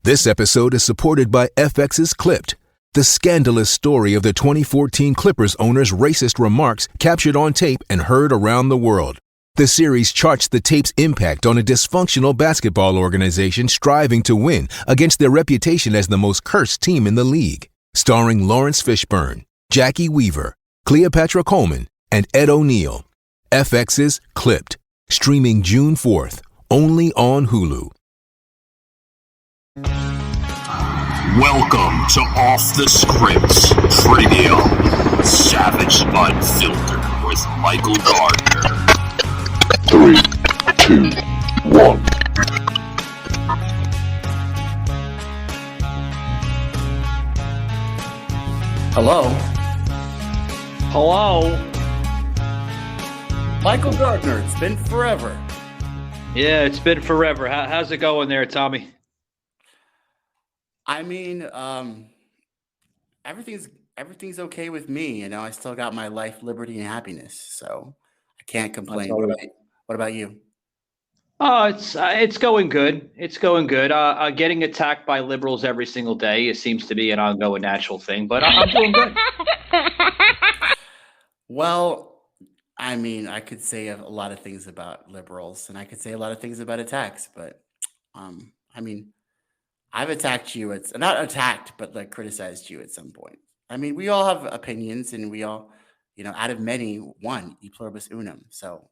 This episode is supported by FX's Clipped, the scandalous story of the 2014 Clippers owner's racist remarks captured on tape and heard around the world. The series charts the tape's impact on a dysfunctional basketball organization striving to win against their reputation as the most cursed team in the league. Starring Lawrence Fishburne, Jackie Weaver, Cleopatra Coleman, and Ed O'Neill. FX's Clipped, streaming June 4th, only on Hulu. Welcome to Off the Script Trivia, Savage Unfiltered with Michael Gardner. 3, 2, 1. Hello? Hello? Michael Gardner, it's been forever. Yeah, it's been forever. How's it going there, Tommy? I mean, everything's okay with me. You know, I still got my life, liberty, and happiness, so I can't complain. What about you? Oh, it's going good. It's going good. Getting attacked by liberals every single day, it seems to be an ongoing natural thing, but I'm doing good. Well, I mean, I could say a lot of things about liberals, and I could say a lot of things about attacks, but I mean, I've attacked you. It's not attacked, but like criticized you at some point. I mean, we all have opinions, and we all, out of many, one, e pluribus unum. So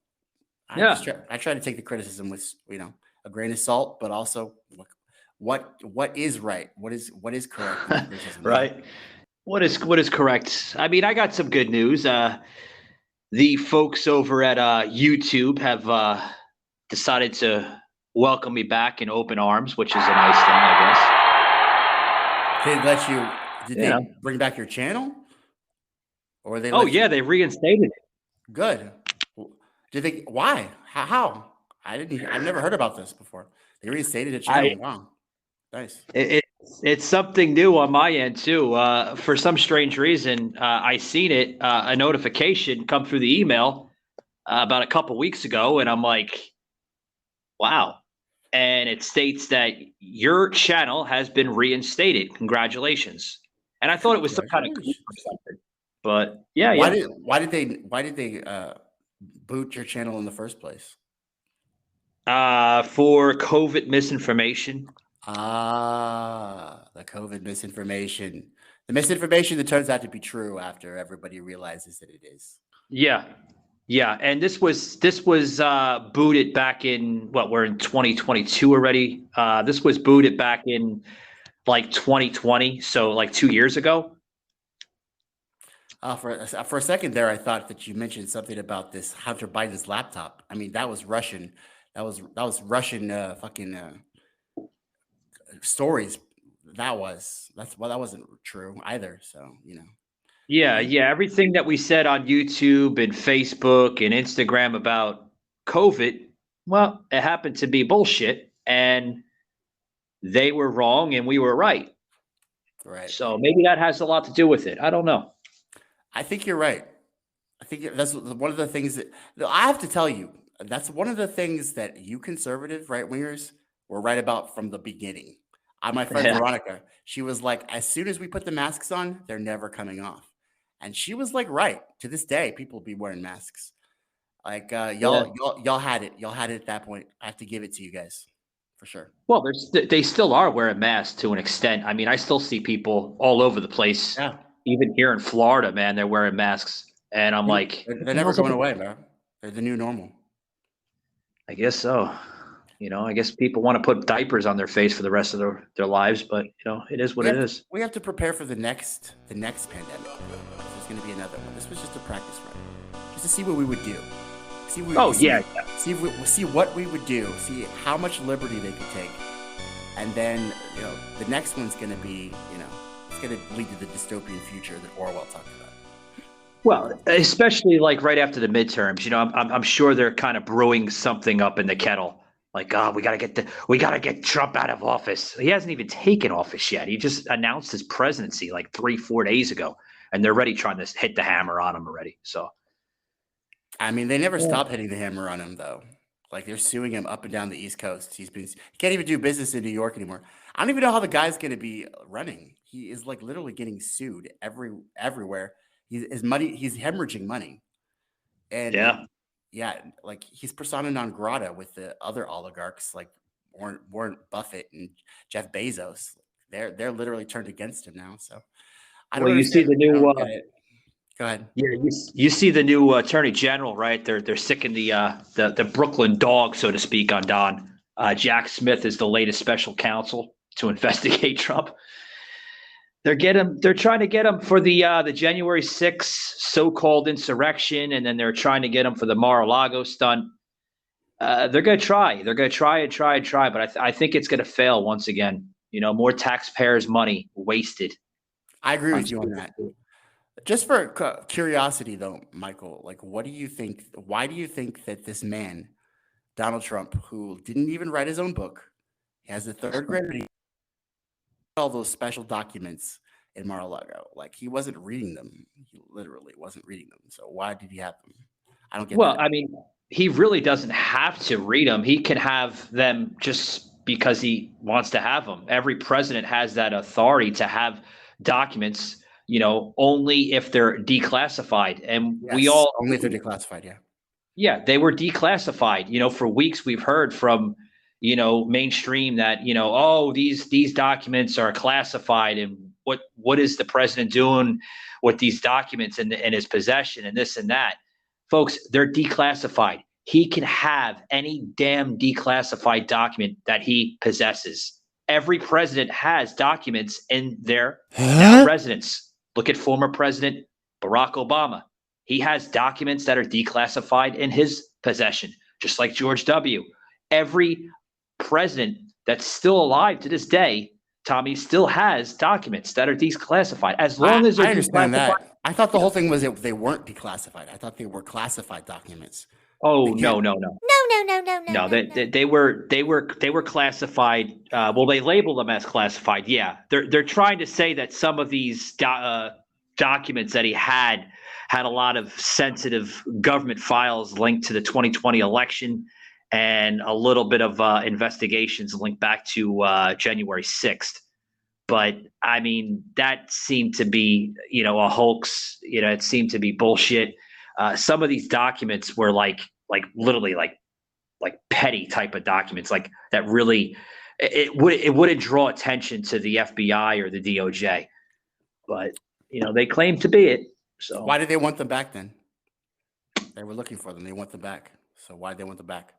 I try to take the criticism with, a grain of salt, but also what is right, what is correct, right? What is correct? I mean, I got some good news. The folks over at YouTube have decided to welcome me back in open arms, which is a nice thing, I guess. Did they bring back your channel? Or they? They reinstated it. Good. Did they? Why? How? I've never heard about this before. They reinstated a channel. Wow, nice. It's something new on my end too. For some strange reason, I seen it a notification come through the email about a couple weeks ago, and I'm like, wow. And it states that your channel has been reinstated. Congratulations. And I thought it was some kind of or something. But yeah. Why did they boot your channel in the first place? For COVID misinformation. The COVID misinformation. The misinformation that turns out to be true after everybody realizes that it is. Yeah. Yeah, and this was booted back in we're in 2022 already. This was booted back in like 2020, so like 2 years ago. For a second there, I thought that you mentioned something about this Hunter Biden's laptop. I mean, that was Russian. That was Russian fucking stories. That wasn't true either. So Yeah. Everything that we said on YouTube and Facebook and Instagram about COVID, well, it happened to be bullshit, and they were wrong and we were right. Right. So maybe that has a lot to do with it. I don't know. I think you're right. I think that's one of the things that I have to tell you. That's one of the things that you conservative right wingers were right about from the beginning. My friend Veronica, she was like, as soon as we put the masks on, they're never coming off. And she was like, right. To this day, people be wearing masks. Like y'all had it. Y'all had it at that point. I have to give it to you guys for sure. Well, they still are wearing masks to an extent. I mean, I still see people all over the place. Yeah. Even here in Florida, man, they're wearing masks. And I'm like, they're never going away, man. They're the new normal. I guess so. I guess people want to put diapers on their face for the rest of their lives, but it is what it is. We have to prepare for the next pandemic. There's going to be another one. This was just a practice run, just to see what we would do. See what we would do. See how much liberty they could take, and then the next one's going to be it's going to lead to the dystopian future that Orwell talked about. Well, especially like right after the midterms, I'm sure they're kind of brewing something up in the kettle. Like, we gotta get Trump out of office. He hasn't even taken office yet. He just announced his presidency like 3-4 days ago, and they're already trying to hit the hammer on him already. So, I mean, they never stop hitting the hammer on him though. Like they're suing him up and down the East Coast. He can't even do business in New York anymore. I don't even know how the guy's going to be running. He is like literally getting sued everywhere. He's hemorrhaging money, and Yeah. yeah, like he's persona non grata with the other oligarchs like Warren Buffett and Jeff Bezos. They're literally turned against him now. So I don't Well, you see understand. the I new don't get it. Go ahead. yeah, you see the new attorney general, right? They're sicking the Brooklyn dog, so to speak, on Don. Jack Smith is the latest special counsel to investigate Trump. They're trying to get him for the January 6th so-called insurrection, and then they're trying to get him for the Mar-a-Lago stunt. They're going to try. They're going to try and try and try, but I think it's going to fail once again. More taxpayers' money wasted. I agree with you on that. Just for curiosity, though, Michael, like, what do you think? Why do you think that this man, Donald Trump, who didn't even write his own book, has a third grade, all those special documents in Mar-a-Lago, like he wasn't reading them. He literally wasn't reading them. So why did he have them? I don't get Well, that. I mean, he really doesn't have to read them. He can have them just because he wants to have them. Every president has that authority to have documents, only if they're declassified. And we Yes, all only if they're declassified. Yeah. Yeah, they were declassified. For weeks we've heard from, mainstream that, these documents are classified, and what is the president doing with these documents in his possession and this and that. Folks, they're declassified. He can have any damn declassified document that he possesses. Every president has documents in their now residence. Look at former President Barack Obama. He has documents that are declassified in his possession, just like George W. Every president that's still alive to this day, Tommy, still has documents that are declassified. As long as they're I understand declassified. that. I thought the whole thing was that they weren't declassified. I thought they were classified documents. Oh, no. No. No, they were classified. Well, they labeled them as classified. Yeah, they're trying to say that some of these documents that he had a lot of sensitive government files linked to the 2020 election, and a little bit of investigations linked back to January 6th. But I mean, that seemed to be a hoax. It seemed to be bullshit. Some of these documents were like literally like petty type of documents, like that really it wouldn't draw attention to the FBI or the DOJ, but they claim to be it. So why did they want them back then? They were looking for them. They want them back. So why did they want them back?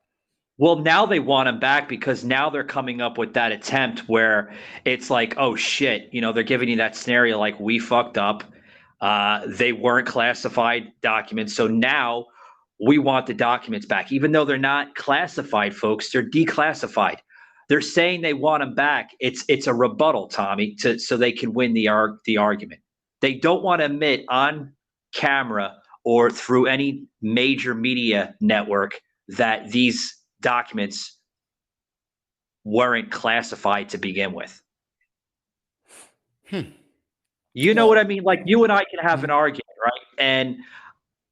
Well, now they want them back because now they're coming up with that attempt where it's like, oh shit, they're giving you that scenario like we fucked up. They weren't classified documents. So now we want the documents back, even though they're not classified, folks. They're declassified. They're saying they want them back. It's a rebuttal, Tommy, so they can win the argument. They don't want to admit on camera or through any major media network that these documents weren't classified to begin with. You know what I mean? Like you and I can have an argument, right? And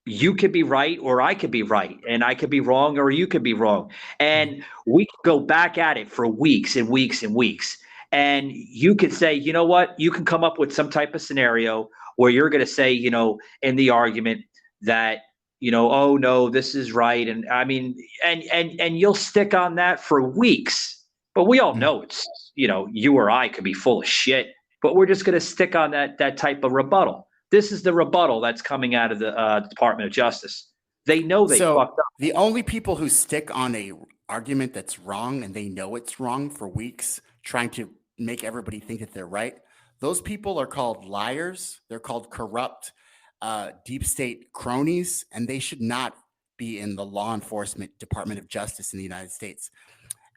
you could be right or I could be right, and I could be wrong or you could be wrong. And we could go back at it for weeks and weeks and weeks. And you could say, you know what? You can come up with some type of scenario where you're going to say, in the argument that, oh no, this is right. And I mean, and you'll stick on that for weeks, but we all know it's, you or I could be full of shit, but we're just going to stick on that type of rebuttal. This is the rebuttal that's coming out of the Department of Justice. They know they fucked up. The only people who stick on a argument that's wrong and they know it's wrong for weeks, trying to make everybody think that they're right, those people are called liars. They're called corrupt deep state cronies, and they should not be in the law enforcement Department of Justice in the United States.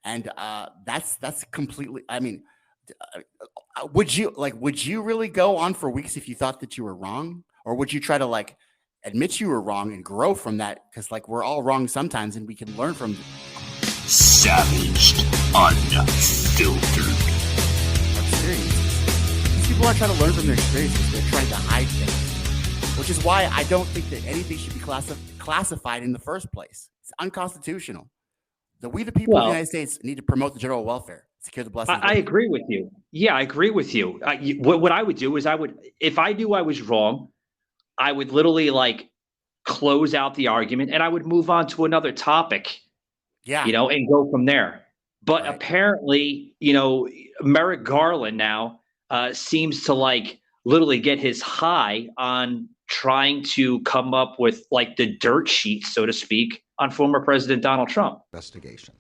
And that's completely. I mean, would you really go on for weeks if you thought that you were wrong, or would you try to admit you were wrong and grow from that? Because we're all wrong sometimes, and we can learn from Savaged, unfiltered. experiences. These people aren't trying to learn from their experiences. They're trying to hide things, which is why I don't think that anything should be classified in the first place. It's unconstitutional. We the people of the United States need to promote the general welfare. secure the blessings. I agree with you. Yeah, I agree with you. What I would do is if I knew I was wrong, I would literally like close out the argument and I would move on to another topic, Yeah. and go from there. But Right. apparently, Merrick Garland now seems to like literally get his high on trying to come up with like the dirt sheet, so to speak, on former President Donald Trump. Investigation.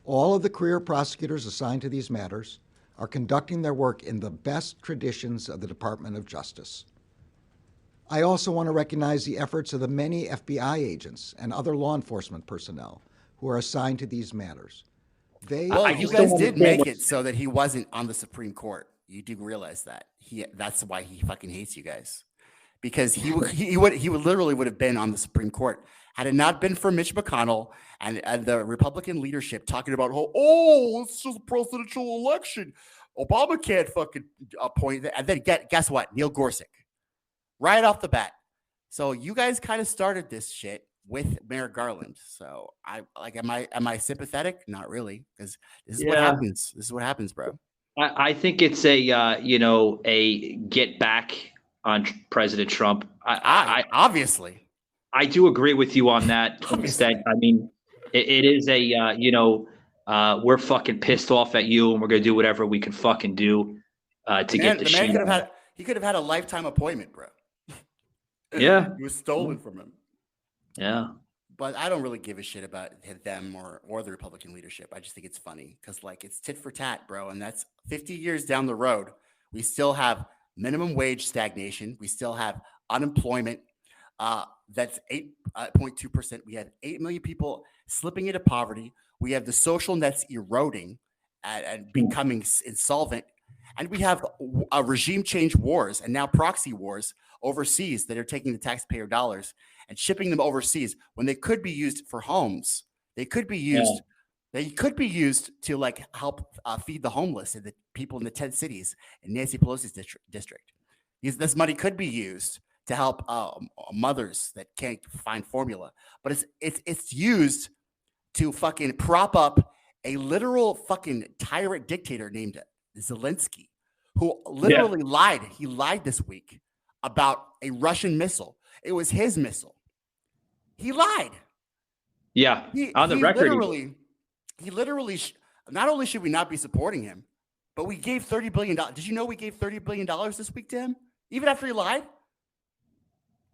All of the career prosecutors assigned to these matters are conducting their work in the best traditions of the Department of Justice. I also want to recognize the efforts of the many FBI agents and other law enforcement personnel who are assigned to these matters. You guys did make it so that he wasn't on the Supreme Court. You do realize that that's why he fucking hates you guys, because he would literally would have been on the Supreme Court had it not been for Mitch McConnell and the Republican leadership talking about it's just a presidential election. Obama can't fucking appoint that. And then guess what? Neil Gorsuch, right off the bat. So you guys kind of started this shit with Merrick Garland. So am I sympathetic? Not really, because this is what happens. This is what happens, bro. I think it's a get back on President Trump. I obviously. I do agree with you on that extent. I mean, it is we're fucking pissed off at you and we're going to do whatever we can fucking do to get the shit. He could have had a lifetime appointment, bro. Yeah. It was stolen from him. Yeah. But I don't really give a shit about them or the Republican leadership. I just think it's funny because like it's tit for tat, bro. And that's 50 years down the road. We still have minimum wage stagnation. We still have unemployment. That's 8.2%. We have 8 million people slipping into poverty. We have the social nets eroding and becoming insolvent. And we have regime change wars and now proxy wars overseas that are taking the taxpayer dollars and shipping them overseas when they could be used for homes. They could be used. Yeah. They could be used to like help feed the homeless and the people in the 10 cities in Nancy Pelosi's district. This money could be used to help mothers that can't find formula, but it's used to fucking prop up a literal fucking tyrant dictator named Zelensky, who literally lied. He lied this week about a Russian missile. It was his missile. He lied. Yeah, on the record. He literally. Not only should we not be supporting him, but we gave $30 billion. Did you know we gave $30 billion this week to him, even after he lied?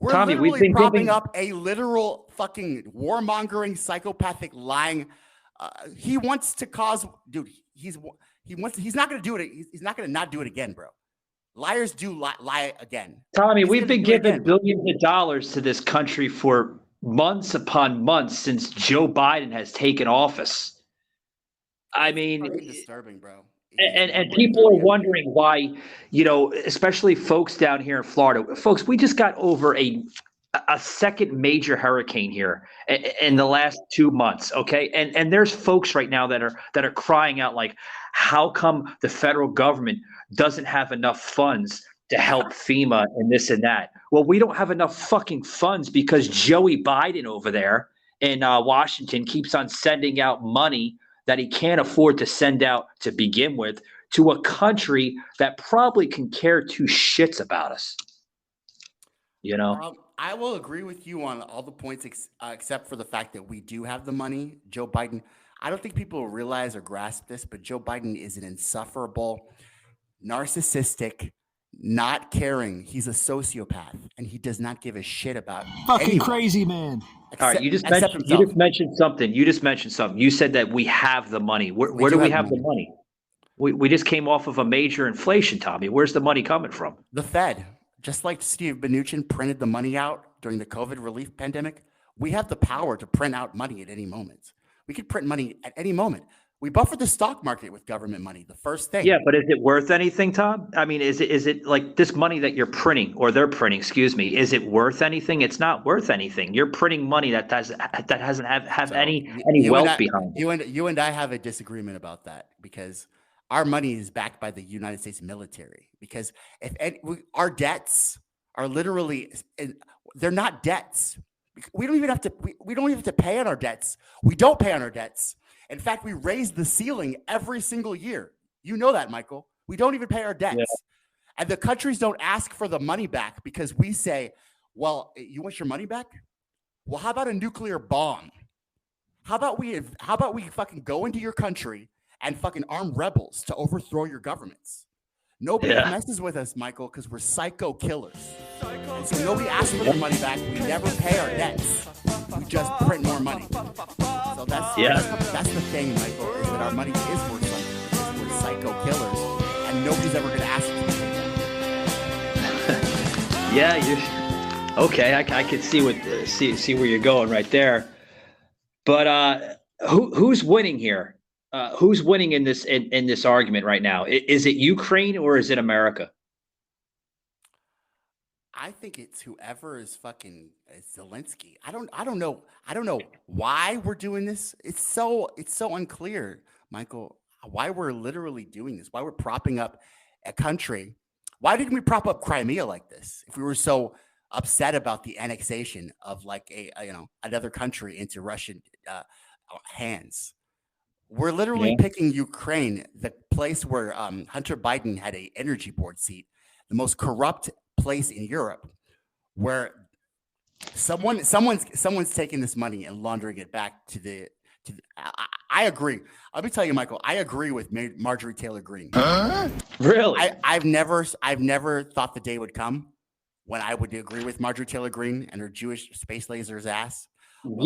We're Tommy, literally propping up a literal fucking warmongering, psychopathic, lying. He wants to cause, dude. He's not going to do it. He's not going to not do it again, bro. Liars do lie again. Tommy, we've been giving billions of dollars to this country for months upon months since Joe Biden has taken office. I mean, it's disturbing, bro. And people are wondering why, especially folks down here in Florida. Folks, we just got over a second major hurricane here in the last 2 months. Okay. And there's folks right now that are crying out like, how come the federal government doesn't have enough funds to help FEMA and this and that? Well, we don't have enough fucking funds because Joey Biden over there in Washington keeps on sending out money that he can't afford to send out to begin with to a country that probably can care two shits about us. I will agree with you on all the points except for the fact that we do have the money. Joe Biden, I don't think people realize or grasp this, but Joe Biden is an insufferable, narcissistic, not caring. He's a sociopath, and he does not give a shit about fucking crazy man. All right, you just mentioned something. You said that we have the money. Where do we have the money? We just came off of a major inflation, Tommy. Where's the money coming from? The Fed. Just like Steve Mnuchin printed the money out during the COVID relief pandemic, we have the power to print out money at any moment. We could print money at any moment. We buffer the stock market with government money. The first thing. Yeah, but is it worth anything, Tom? I mean, is it like this money that you're printing or they're printing? Excuse me. Is it worth anything? It's not worth anything. You're printing money that doesn't have any wealth behind it. You and I have a disagreement about that because our money is backed by the United States military. Because our debts are literally, they're not debts. We don't even have to. We don't even have to pay on our debts. We don't pay on our debts. In fact, we raise the ceiling every single year. You know that, Michael. We don't even pay our debts. Yeah. And the countries don't ask for the money back because we say, well, you want your money back? Well, how about a nuclear bomb? How about we fucking go into your country and fucking arm rebels to overthrow your governments? Nobody messes with us, Michael, because we're psycho killers. And so nobody asks for their money back. We never pay our debts. We just print more money. So that's the thing, Michael, is that our money is worth something. We're psycho killers, and nobody's ever going to ask us to pay that. Yeah, okay. I can see where you're going right there. But who's winning here? Who's winning in this argument right now? Is it Ukraine or is it America? I think it's whoever is fucking Zelensky. I don't know why we're doing this. It's so unclear, Michael, why we're literally doing this. Why we're propping up a country. Why didn't we prop up Crimea like this? If we were so upset about the annexation of like another country into Russian hands. We're literally picking Ukraine, the place where Hunter Biden had an energy board seat, the most corrupt place in Europe, where someone's taking this money and laundering it back to the. I agree. Let me tell you, Michael. I agree with Marjorie Taylor Greene. Really? I've never thought the day would come when I would agree with Marjorie Taylor Greene and her Jewish space laser's ass. But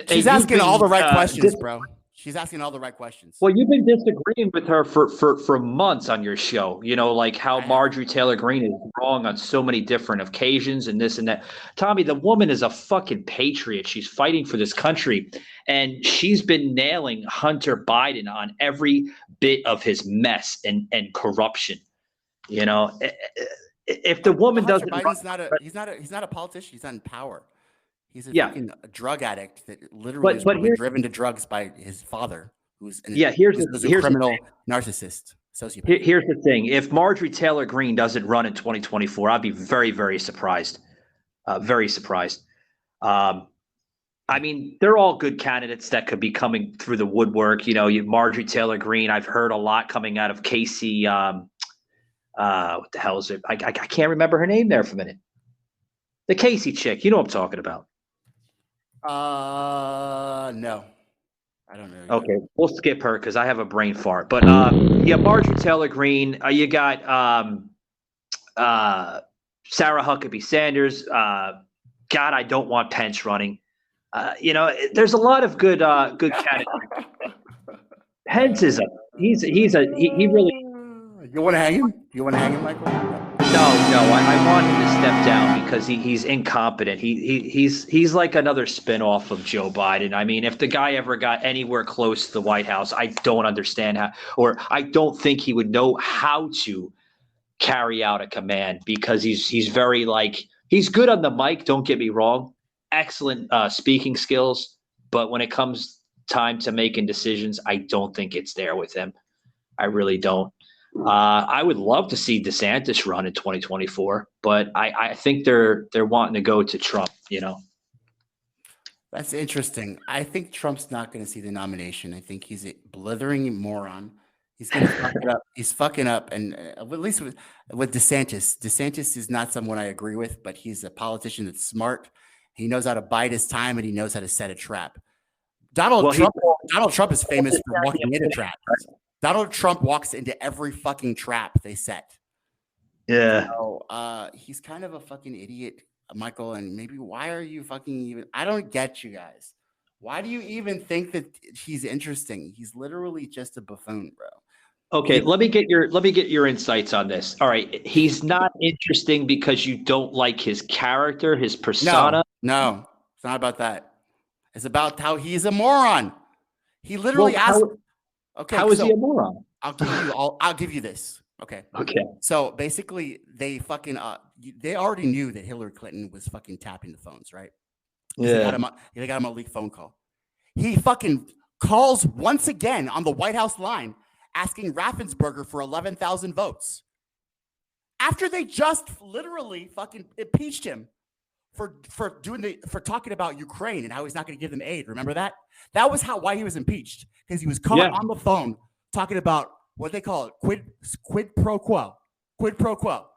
she's asking all the right questions, bro. She's asking all the right questions. Well, you've been disagreeing with her for months on your show. You know, like how Marjorie Taylor Greene is wrong on so many different occasions and this and that. Tommy, the woman is a fucking patriot. She's fighting for this country. And she's been nailing Hunter Biden on every bit of his mess and corruption. You know, if the woman doesn't, Biden's he's not a politician. He's not in power. He's a fucking drug addict that literally was driven to drugs by his father, who's a criminal narcissist, sociopath. Here's the thing: if Marjorie Taylor Greene doesn't run in 2024, I'd be very, very surprised. Very surprised. I mean, they're all good candidates that could be coming through the woodwork. You know, Marjorie Taylor Greene. I've heard a lot coming out of Casey. What the hell is it? I can't remember her name there for a minute. The Casey chick. You know what I'm talking about. No, I don't know. Okay, we'll skip her because I have a brain fart. But Marjorie Taylor Greene. You got Sarah Huckabee Sanders. God, I don't want Pence running. There's a lot of good candidates. Pence is he really. You want to hang him? You want to hang him, Michael? No, I want him to step down because he's incompetent. He's like another spinoff of Joe Biden. I mean, if the guy ever got anywhere close to the White House, I don't understand how, or I don't think he would know how to carry out a command because he's very he's good on the mic. Don't get me wrong, excellent speaking skills, but when it comes time to making decisions, I don't think it's there with him. I really don't. I would love to see DeSantis run in 2024, but I think they're wanting to go to Trump, you know. That's interesting. I think Trump's not going to see the nomination. I think he's a blithering moron. He's going to fuck it up. He's fucking up. And at least with DeSantis. DeSantis is not someone I agree with, but he's a politician that's smart. He knows how to bide his time and he knows how to set a trap. Donald Trump is famous for walking into traps. Donald Trump walks into every fucking trap they set. Yeah. So, he's kind of a fucking idiot, Michael. And maybe why are you fucking even? I don't get you guys. Why do you even think that he's interesting? He's literally just a buffoon, bro. Okay, let me get your insights on this. All right, he's not interesting because you don't like his character, his persona. No, it's not about that. It's about how he's a moron. He literally asked. Okay, how is he a moron? I'll give you this. Okay. So basically, they fucking they already knew that Hillary Clinton was fucking tapping the phones, right? Yeah. They got him a leaked phone call. He fucking calls once again on the White House line, asking Raffensperger for 11,000 votes after they just literally fucking impeached him for talking about Ukraine and how he's not going to give them aid. Remember that? That was why he was impeached, because he was caught on the phone talking about what they call it, quid pro quo. Quid pro quo.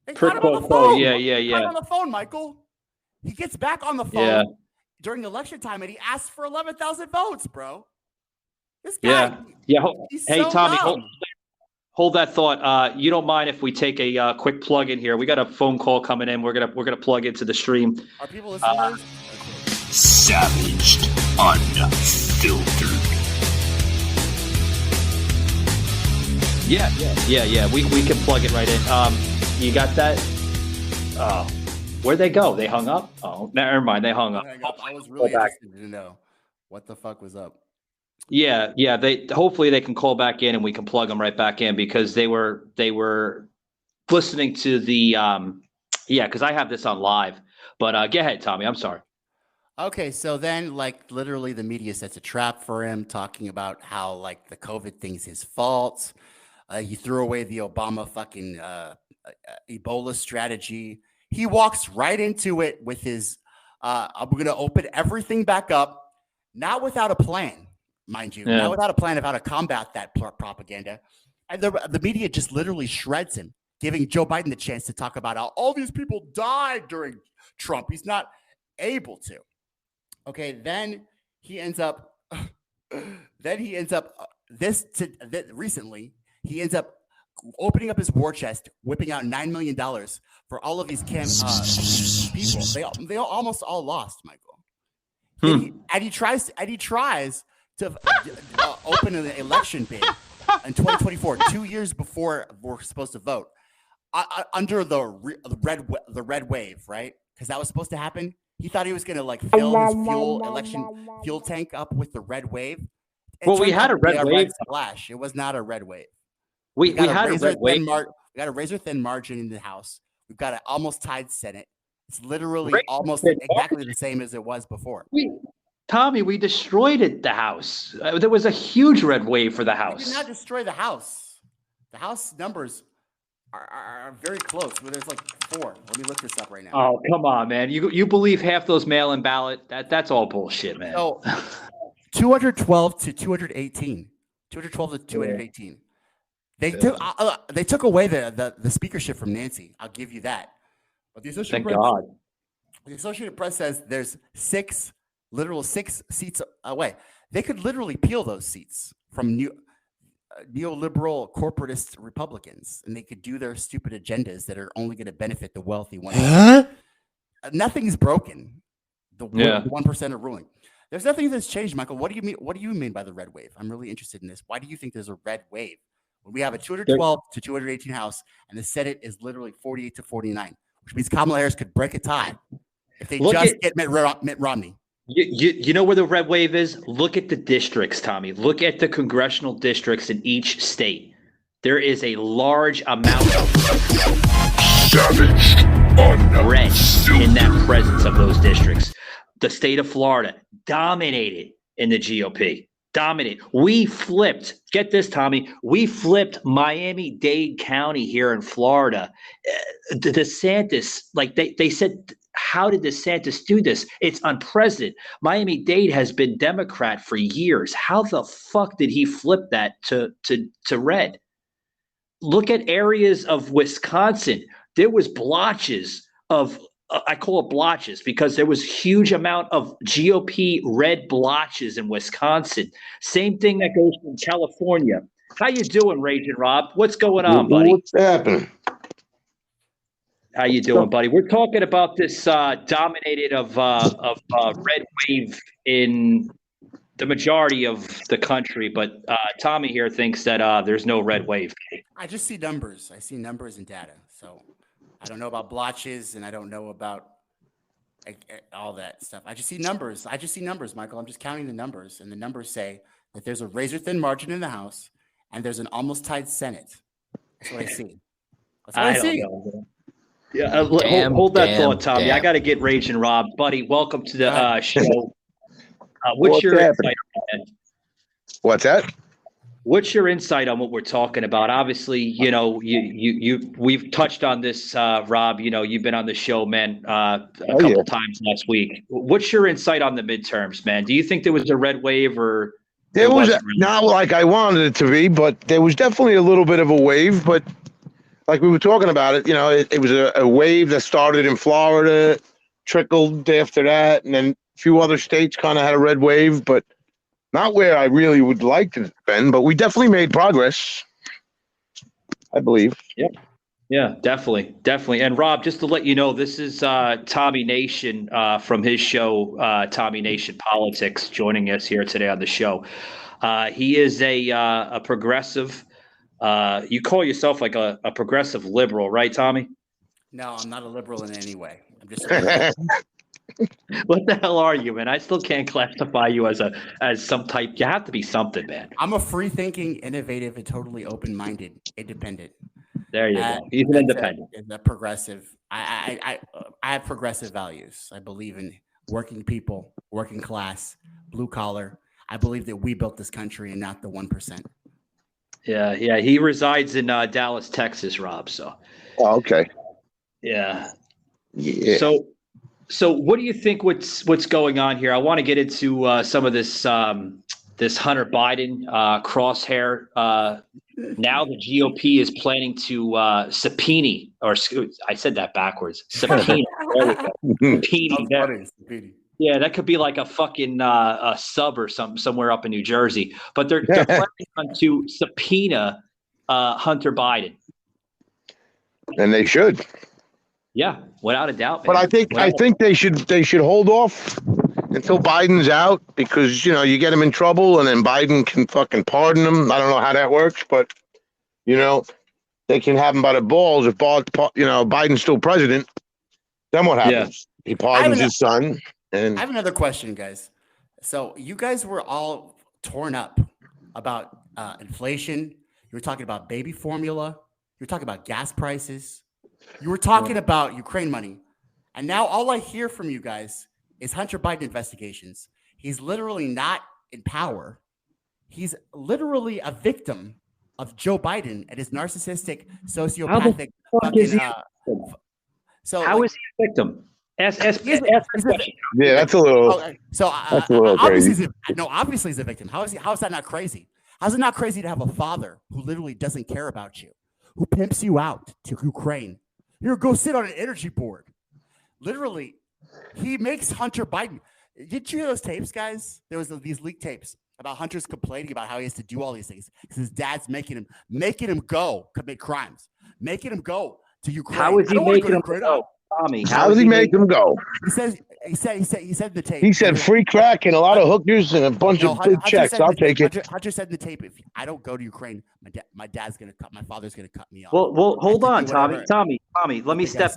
They caught him on the phone. Caught on the phone, Michael. He gets back on the phone during election time and he asks for 11,000 votes, bro. This guy. Hey, Tommy, hold that thought. You don't mind if we take a quick plug in here? We got a phone call coming in. We're gonna plug into the stream. Are people listening? Savaged, unfiltered. Yeah. We can plug it right in. You got that? Oh, where'd they go? They hung up? Oh, never mind. They hung up. I was really interested to know what the fuck was up. Yeah. They hopefully they can call back in and we can plug them right back in, because they were listening to the because I have this on live. But go ahead, Tommy. I'm sorry. Okay, so then literally the media sets a trap for him, talking about how the COVID thing's his fault. He threw away the Obama fucking Ebola strategy. He walks right into it with his I'm going to open everything back up, not without a plan. Mind you, not without a plan of how to combat that propaganda. And the media just literally shreds him, giving Joe Biden the chance to talk about how all these people died during Trump. He's not able to. Okay, then he ends up recently, he ends up opening up his war chest, whipping out $9 million for all of these people. They almost all lost, Michael. And he tries to open an election bid in 2024, 2 years before we're supposed to vote, under the red wave, right? Because that was supposed to happen. He thought he was going to fill his election fuel tank up with the red wave. We had a red wave splash. It was not a red wave. We had a red wave. We got a razor thin margin in the House. We've got an almost tied Senate. It's literally almost exactly the same as it was before. Tommy, we destroyed the House. There was a huge red wave for the House. We did not destroy the House. The House numbers are very close. There's 4. Let me look this up right now. Oh, come on, man. You believe half those mail-in ballot? That's all bullshit, man. So 212 to 218. 212 to 218. They took away the speakership from Nancy. I'll give you that. But the Associated Press says there's 6 seats away. They could literally peel those seats from neoliberal corporatist Republicans, and they could do their stupid agendas that are only going to benefit the wealthy one. Nothing's broken. The 1% are ruling. There's nothing that's changed, Michael. What do you mean? What do you mean by the red wave? I'm really interested in this. Why do you think there's a red wave when we have a 212 to 218 House and the Senate is literally 48 to 49, which means Kamala Harris could break a tie if they get Mitt Romney? You know where the red wave is? Look at the districts, Tommy. Look at the congressional districts in each state. There is a large amount of red in that presence of those districts. The state of Florida dominated in the GOP. Dominate. We flipped. Get this, Tommy. We flipped Miami-Dade County here in Florida. DeSantis, they said, how did DeSantis do this? It's unprecedented. Miami-Dade has been Democrat for years. How the fuck did he flip that to red? Look at areas of Wisconsin. There was blotches of I call it blotches because there was huge amount of GOP red blotches in Wisconsin. Same thing that goes from California. How you doing, Raging Rob? What's going on, buddy? What's happening? How you doing, buddy? We're talking about this dominated of red wave in the majority of the country, but Tommy here thinks that there's no red wave. I just see numbers. I see numbers and data. So I don't know about blotches, and I don't know about all that stuff. I just see numbers. Michael. I'm just counting the numbers, and the numbers say that there's a razor-thin margin in the House, and there's an almost tied Senate. That's what I see. That's what I see. Know. Yeah, hold that thought, Tommy. I got to get Raging Rob, buddy. Welcome to the show. What's your excitement? What's that? What's your insight on what we're talking about? Obviously, we've touched on this, Rob. You've been on the show, man, a couple times last week. What's your insight on the midterms, man? Do you think there was a red wave, or There was wasn't really? not like I wanted it to be, but there was definitely a little bit of a wave. But like we were talking about it, it was a wave that started in Florida, trickled after that, and then a few other states kind of had a red wave, but not where I really would like to spend. But we definitely made progress, I believe. Yeah, definitely. And Rob, just to let you know, this is Tommy Nation from his show, Tommy Nation Politics, joining us here today on the show. He is a progressive. You call yourself like a progressive liberal, right, Tommy? No, I'm not a liberal in any way. I'm just. What the hell are you, man? I still can't classify you as some type. You have to be something, man. I'm a free-thinking, innovative, and totally open-minded independent. There you go. He's an independent. A progressive. I have progressive values. I believe in working people, working class, blue collar. I believe that we built this country and not the 1%. Yeah. He resides in Dallas, Texas, Rob. So. Oh, okay. Yeah. Yeah. So what do you think? What's going on here? I want to get into some of this this Hunter Biden crosshair. Now the GOP is planning to subpoena, or I said that backwards. Subpoena. Subpoena. Yeah, that could be like a fucking a sub or something somewhere up in New Jersey. But they're planning to subpoena Hunter Biden. And they should. Yeah, without a doubt. Man. But I think they should hold off until Biden's out, because you get him in trouble and then Biden can fucking pardon him. I don't know how that works, but they can have him by the balls if Biden's still president. Then what happens? Yeah. He pardons his son. And I have another question, guys. So you guys were all torn up about inflation. You were talking about baby formula. You were talking about gas prices. You were talking about Ukraine money. And now all I hear from you guys is Hunter Biden investigations. He's literally not in power. He's literally a victim of Joe Biden and his narcissistic, sociopathic fucking. So how is he a victim? Ask yeah, that's a little. That's a little crazy. Obviously he's a victim. How is that not crazy? How's it not crazy to have a father who literally doesn't care about you, who pimps you out to Ukraine? Here, go sit on an energy board. Literally, he makes Hunter Biden. Did you hear those tapes, guys? There was these leaked tapes about Hunter's complaining about how he has to do all these things because his dad's making him go commit crimes, making him go to Ukraine. How is he making him go? Tommy, how does he make him go? He said the tape. He said free crack and a lot of hookers and a bunch of big checks. I'll take it. Hunter said in the tape, if I don't go to Ukraine, my father's gonna cut me off. Well, hold on, Tommy. Let me step.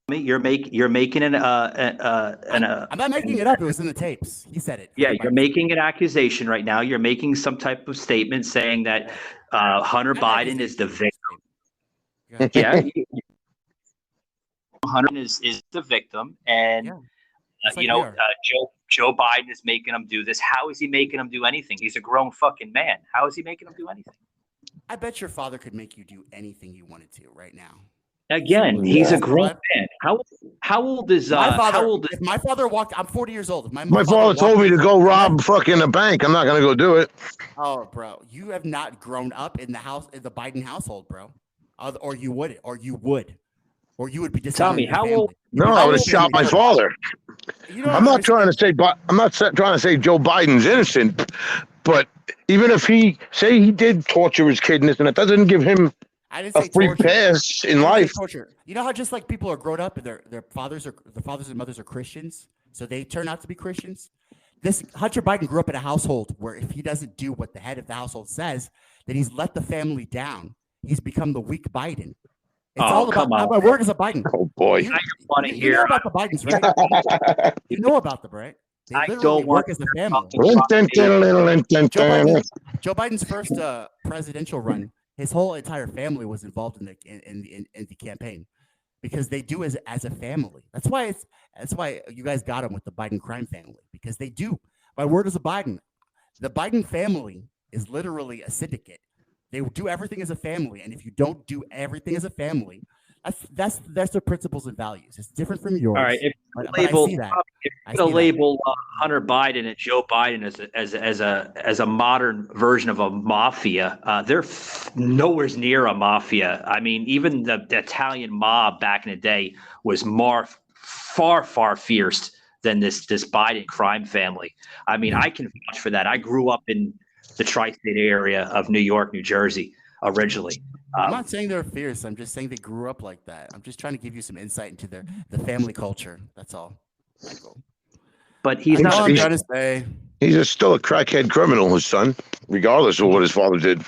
You're making I'm not making it up. It was in the tapes. He said it. Yeah, you're making an accusation right now. You're making some type of statement saying that Hunter Biden is the victim. Yeah. Hunter is the victim, and Joe Biden is making him do this. How is he making him do anything? He's a grown fucking man. How is he making him do anything? I bet your father could make you do anything you wanted to right now. Again, he's a grown man. How old is my father? If my father walked, I'm 40 years old. If my father told me to go rob fucking a bank, I'm not gonna go do it. Oh, bro, you have not grown up in the Biden household, bro. Or you would. Or you would be Tommy, how old? No, I would have shot my father. I'm not trying to say Joe Biden's innocent, but even if he did torture his kid, and it doesn't give him a free pass in life. Torture. You know how just like people are grown up and their fathers and mothers are Christians, so they turn out to be Christians. This Hunter Biden grew up in a household where if he doesn't do what the head of the household says, then he's let the family down. He's become the weak Biden. It's all about my word is a Biden. Oh boy, you know about the Bidens, right? You know about them, right? They literally work as a family. Joe Biden's first presidential run, his whole entire family was involved in the campaign because they do as a family. That's why you guys got him with the Biden crime family, because they do. My word is a Biden. The Biden family is literally a syndicate. They do everything as a family, and if you don't do everything as a family, that's their principles and values. It's different from yours. All right, if but you label, I see that. if you're going to label Hunter Biden and Joe Biden as a modern version of a mafia, they're nowhere near a mafia. I mean, even the Italian mob back in the day was far fierce than this Biden crime family. I mean, I can vouch for that. I grew up in the tri-state area of New York, New Jersey originally. I'm not saying they're fierce. I'm just saying they grew up like that. I'm just trying to give you some insight into the family culture. That's all, Michael. But he's not. I'm trying to say. He's still a crackhead criminal, his son, regardless of what his father did.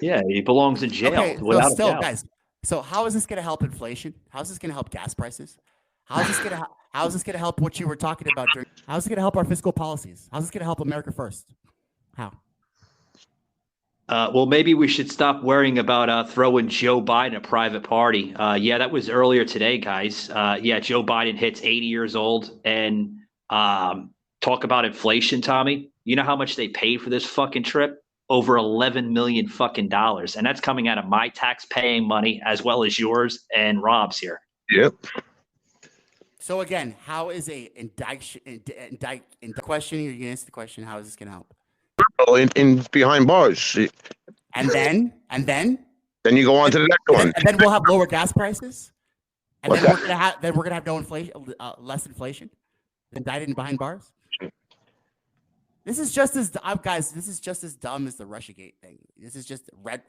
Yeah, he belongs in jail. Okay, without so still, a doubt. guys. So how is this going to help inflation? How is this going to help gas prices? How is this going to help what you were talking about? How is it going to help our fiscal policies? How is this going to help America first? How? Well, maybe we should stop worrying about throwing Joe Biden a private party. Yeah, that was earlier today, guys. Yeah, Joe Biden hits 80 years old. And talk about inflation, Tommy. You know how much they paid for this fucking trip? Over $11 million fucking dollars. And that's coming out of my tax-paying money as well as yours and Rob's here. Yep. So again, how is a question? You're going to answer the question. How is this going to help? Well, in behind bars. And then you go on to the next one. And then we'll have lower gas prices. And What's then that? we're gonna have no inflation, less inflation. Indicted behind bars. This is just as guys. This is just as dumb as the RussiaGate thing. This is just right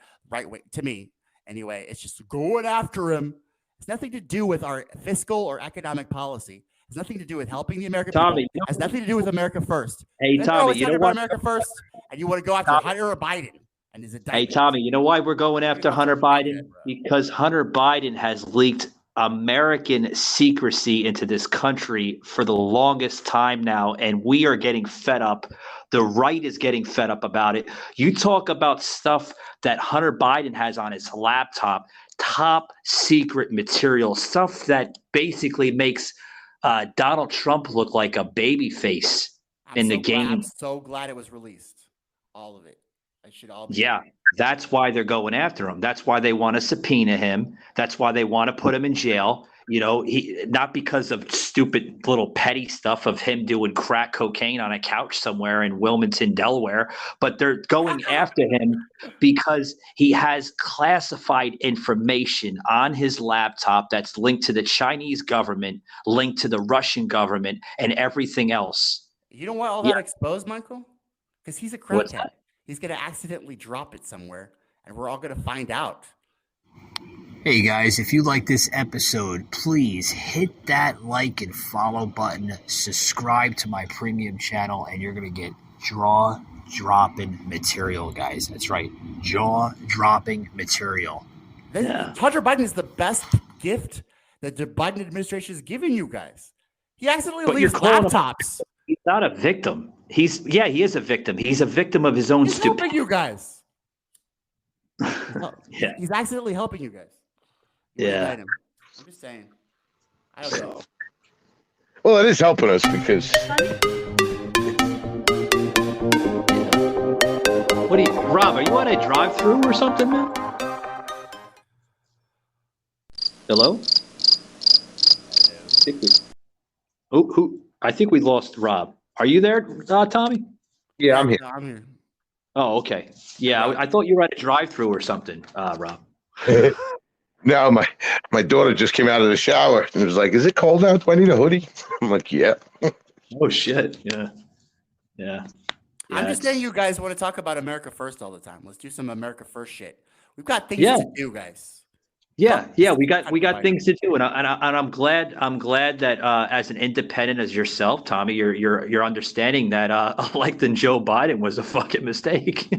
way to me anyway. It's just going after him. It's nothing to do with our fiscal or economic policy. It's nothing to do with helping the American Tommy, people. It has nothing to do with America first. Hey, Tommy, you know what? America first, and you want to go after Hunter or Biden. And his Hey, Tommy, you know why we're going after Hunter Biden? Because Hunter Biden has leaked American secrecy into this country for the longest time now, and we are getting fed up. The right is getting fed up about it. You talk about stuff that Hunter Biden has on his laptop, top secret material, stuff that basically makes Donald Trump look like a baby face in the game. I'm so glad it was released. All of it. It should all be. Yeah, that's why they're going after him. That's why they want to subpoena him. That's why they want to put him in jail. You know, he not because of stupid little petty stuff of him doing crack cocaine on a couch somewhere in Wilmington, Delaware, but they're going after him because he has classified information on his laptop that's linked to the Chinese government, linked to the Russian government, and everything else. You don't want all that exposed, Michael? Because he's a What's crackhead. that? He's going to accidentally drop it somewhere, and we're all going to find out. Hey guys, if you like this episode, please hit that like and follow button, subscribe to my premium channel, and you're going to get jaw-dropping material, guys. That's right, jaw-dropping material. Hunter Biden is the best gift that the Biden administration has given you guys. He accidentally leaves laptops. He's not a victim. He is a victim. He's a victim of his own He's stupidity. helping you guys. Yeah. He's accidentally helping you guys. Yeah. I'm just saying. I don't know. Well, it is helping us because Rob, are you on a drive-through or something, man? Hello? I think we lost Rob. Are you there, Tommy? yeah, I'm here. No, I'm here. Oh, okay. Yeah, I thought you were at a drive-through or something, Rob. No, my daughter just came out of the shower and was like, "Is it cold out? Do I need a hoodie?" I'm like, "Yeah." Oh shit! Yeah. I'm just saying, you guys want to talk about America first all the time. Let's do some America first shit. We've got things to do, guys. Yeah. We got things to do, and I'm glad that as an independent as yourself, Tommy, you're understanding that electing Joe Biden was a fucking mistake.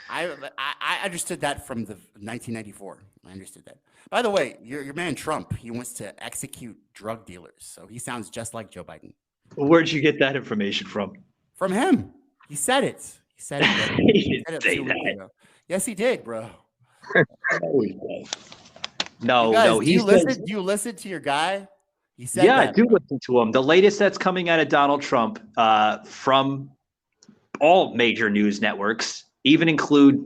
I understood that from the 1994. I understood that. By the way, your man Trump, he wants to execute drug dealers, so he sounds just like Joe Biden. Where'd you get that information from? From him. He said it. He said it. He didn't say that. Yes, he did, bro. No. Do you listen to your guy? He said that. I do listen to him. The latest that's coming out of Donald Trump from all major news networks, even include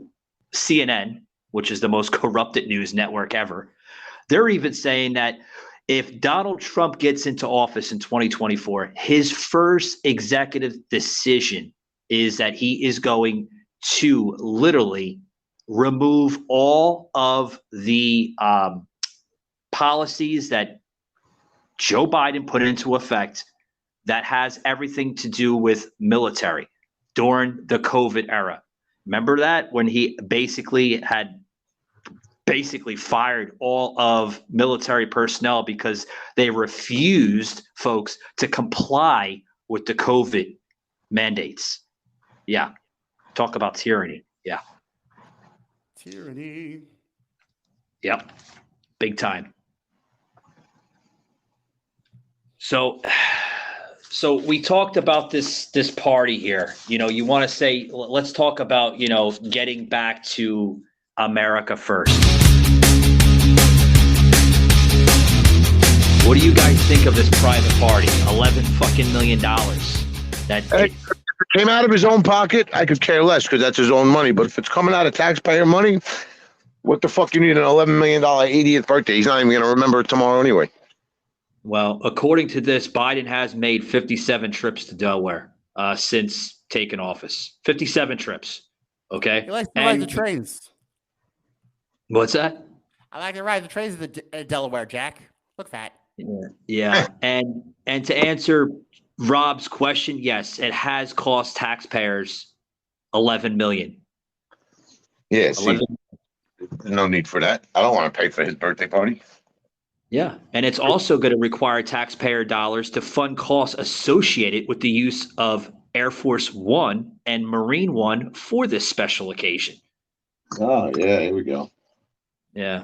CNN, which is the most corrupted news network ever. They're even saying that if Donald Trump gets into office in 2024, his first executive decision is that he is going to literally remove all of the policies that Joe Biden put into effect that has everything to do with military during the COVID era. Remember that when he basically fired all of military personnel because they refused, folks, to comply with the COVID mandates. Yeah. Talk about tyranny. Yeah. Tyranny. Yep. Big time. So we talked about this party here. You know, you want to say, let's talk about, you know, getting back to America first. What do you guys think of this private party? $11 million. That if it came out of his own pocket, I could care less because that's his own money. But if it's coming out of taxpayer money, what the fuck you need an $11 million 80th birthday? He's not even going to remember it tomorrow anyway. Well, according to this, Biden has made 57 trips to Delaware since taking office. 57 trips. Okay. He likes to ride the trains. What's that? I like to ride the trains in Delaware, Jack. Look fat. Yeah. And to answer Rob's question, yes, it has cost taxpayers $11 million. Yeah, see, no need for that. I don't want to pay for his birthday party. Yeah, and it's also going to require taxpayer dollars to fund costs associated with the use of Air Force One and Marine One for this special occasion. Oh, yeah, here we go. Yeah.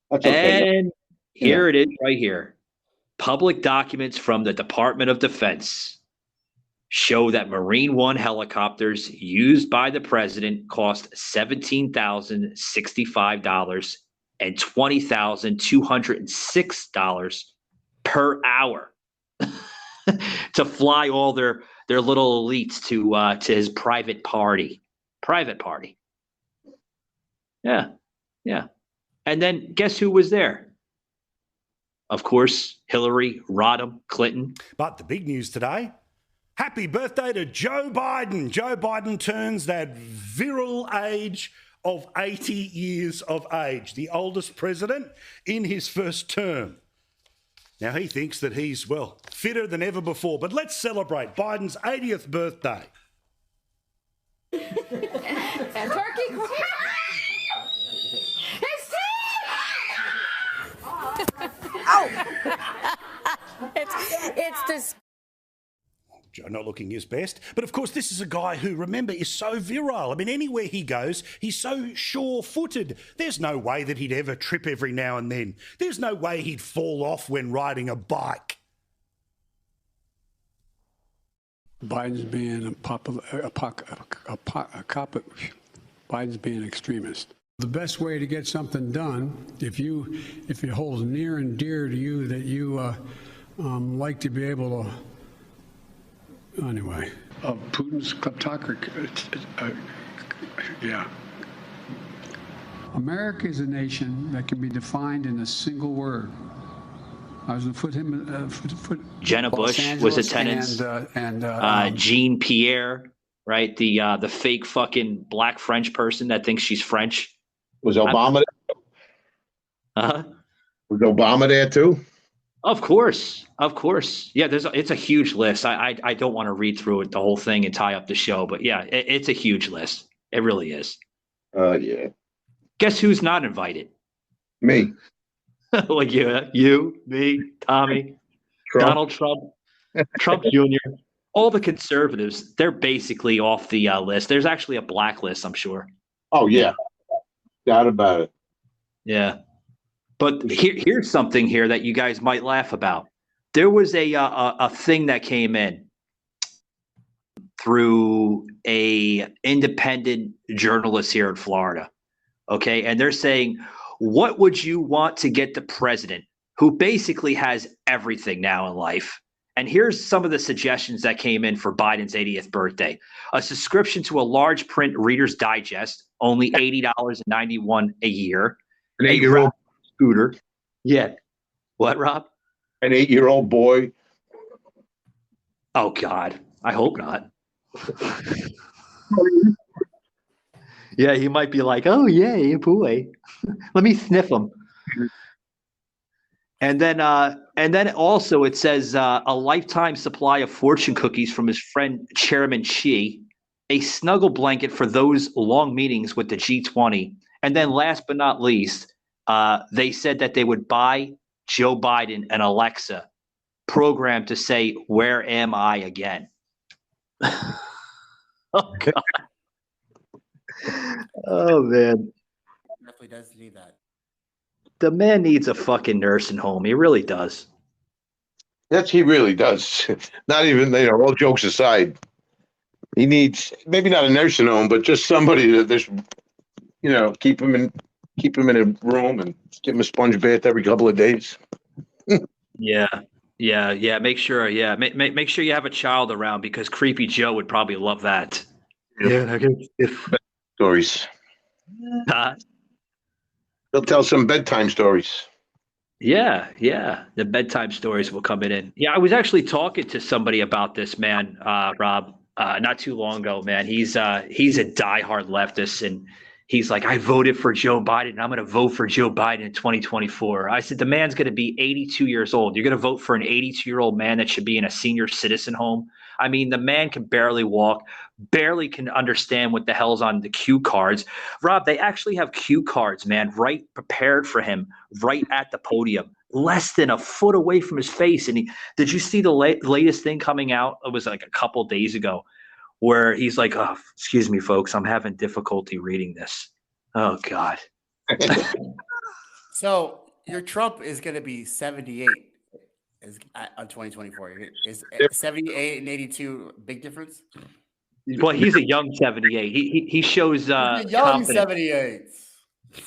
That's okay. And here it is right here. Public documents from the Department of Defense show that Marine One helicopters used by the president cost $17,065 and $20,206 per hour to fly all their little elites to his private party. Yeah. And then guess who was there? Of course, Hillary Rodham Clinton. But the big news today, happy birthday to Joe Biden. Joe Biden turns that virile age of 80 years of age, the oldest president in his first term. Now, he thinks that he's, well, fitter than ever before, but let's celebrate Biden's 80th birthday. And turkey. Oh, it's this. Joe not looking his best. But of course, this is a guy who, remember, is so virile. I mean, anywhere he goes, he's so sure-footed. There's no way that he'd ever trip every now and then. There's no way he'd fall off when riding a bike. Biden's being Biden's being an extremist. The best way to get something done, if it holds near and dear to you that you like to be able to. Anyway. Of Putin's kleptocracy. Yeah. America is a nation that can be defined in a single word. I was going to put him. Jenna Bush was attendance. Jean Pierre, right? The fake fucking black French person that thinks she's French. Was Obama there? Was Obama there too? Of course. Yeah, it's a huge list. I don't want to read through it, the whole thing, and tie up the show, but yeah, it's a huge list. It really is. Yeah. Guess who's not invited? Me. Like you, me, Tommy, Trump. Donald Trump, Trump Jr., all the conservatives, they're basically off the list. There's actually a blacklist, I'm sure. Oh, yeah. Doubt about it. Yeah. But here's something here that you guys might laugh about. There was a thing that came in through a independent journalist here in Florida. Okay. And they're saying, what would you want to get the president, who basically has everything now in life, And here's some of the suggestions that came in for Biden's 80th birthday. A subscription to a large print Reader's Digest, only $80.91 a year. An 8-year-old scooter. Yeah. What, Rob? An 8-year-old boy. Oh, God. I hope not. Yeah, he might be like, oh, yeah, boy. Let me sniff him. And then also it says a lifetime supply of fortune cookies from his friend Chairman Xi, a snuggle blanket for those long meetings with the G20. And then last but not least, they said that they would buy Joe Biden an Alexa program to say, "Where am I again?" Oh, God. Oh, man. Definitely does need that. The man needs a fucking nursing home. He really does. He really does. Not even, all jokes aside, he needs maybe not a nursing home, but just somebody that there's, keep him in a room and give him a sponge bath every couple of days. Yeah. Make sure you have a child around, because Creepy Joe would probably love that. Yeah, stories. He'll tell some bedtime stories. Yeah. The bedtime stories will come in. Yeah, I was actually talking to somebody about this, man, Rob, not too long ago, man. He's a diehard leftist, and he's like, I voted for Joe Biden, and I'm going to vote for Joe Biden in 2024. I said, the man's going to be 82 years old. You're going to vote for an 82-year-old man that should be in a senior citizen home? I mean, the man can barely walk, barely can understand what the hell's on the cue cards. Rob, they actually have cue cards, man, right prepared for him, right at the podium, less than a foot away from his face. And did you see the latest thing coming out? It was like a couple days ago, where he's like, oh, excuse me, folks, I'm having difficulty reading this. Oh, God. So your Trump is going to be 78 on 2024. Is 78 and 82 a big difference? Well, he's a young 78. He shows young confidence. 78.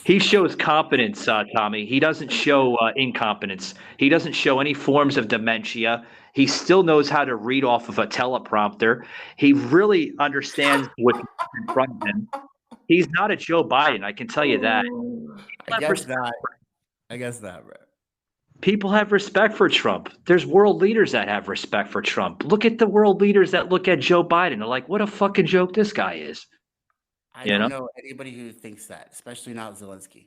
He shows competence, Tommy. He doesn't show incompetence. He doesn't show any forms of dementia. He still knows how to read off of a teleprompter. He really understands what's in front of him. He's not a Joe Biden, I can tell you that. I guess that, right. People have respect for Trump. There's world leaders that have respect for Trump. Look at the world leaders that look at Joe Biden. They're like, what a fucking joke this guy is. I don't know anybody who thinks that, especially not Zelensky.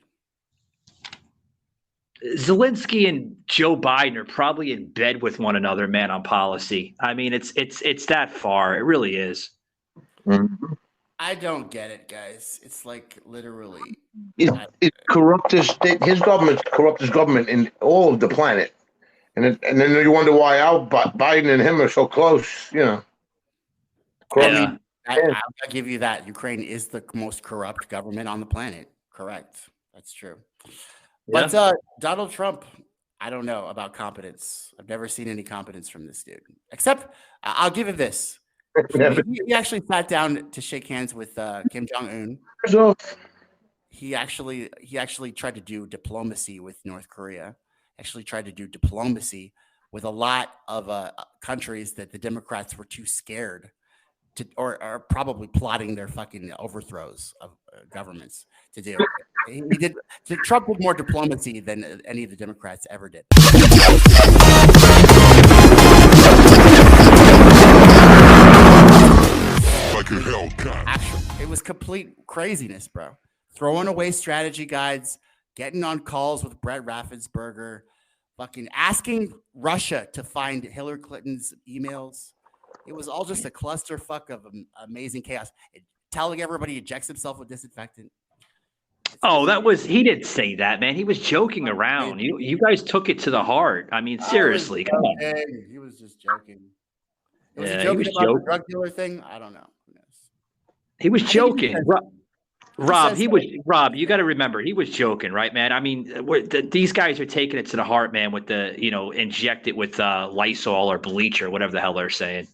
Zelensky and Joe Biden are probably in bed with one another, man, on policy. I mean, it's that far. It really is. Mm-hmm. I don't get it, guys. It's like literally. It corrupt his government, corrupt his government in all of the planet, and then you wonder why Biden and him are so close. I'll give you that. Ukraine is the most corrupt government on the planet. Correct. That's true. Yeah. But Donald Trump, I don't know about competence. I've never seen any competence from this dude. Except, I'll give him this. He actually sat down to shake hands with Kim Jong-un. He actually tried to do diplomacy with North Korea. Actually tried to do diplomacy with a lot of countries that the Democrats were too scared to, or are probably plotting their fucking overthrows of governments to do. Trump did more diplomacy than any of the Democrats ever did. Actually, it was complete craziness, bro. Throwing away strategy guides, getting on calls with Brett Raffensperger, fucking asking Russia to find Hillary Clinton's emails. It was all just a clusterfuck of amazing chaos. Telling everybody he ejects himself with disinfectant. He didn't say that, man. He was joking around. You guys took it to the heart. I mean, seriously, come on. He was just joking. Was he joking about the drug dealer thing? I don't know. Who knows? He was joking. Rob, you got to remember, he was joking, right, man? I mean, these guys are taking it to the heart, man, with the, inject it with Lysol or bleach or whatever the hell they're saying.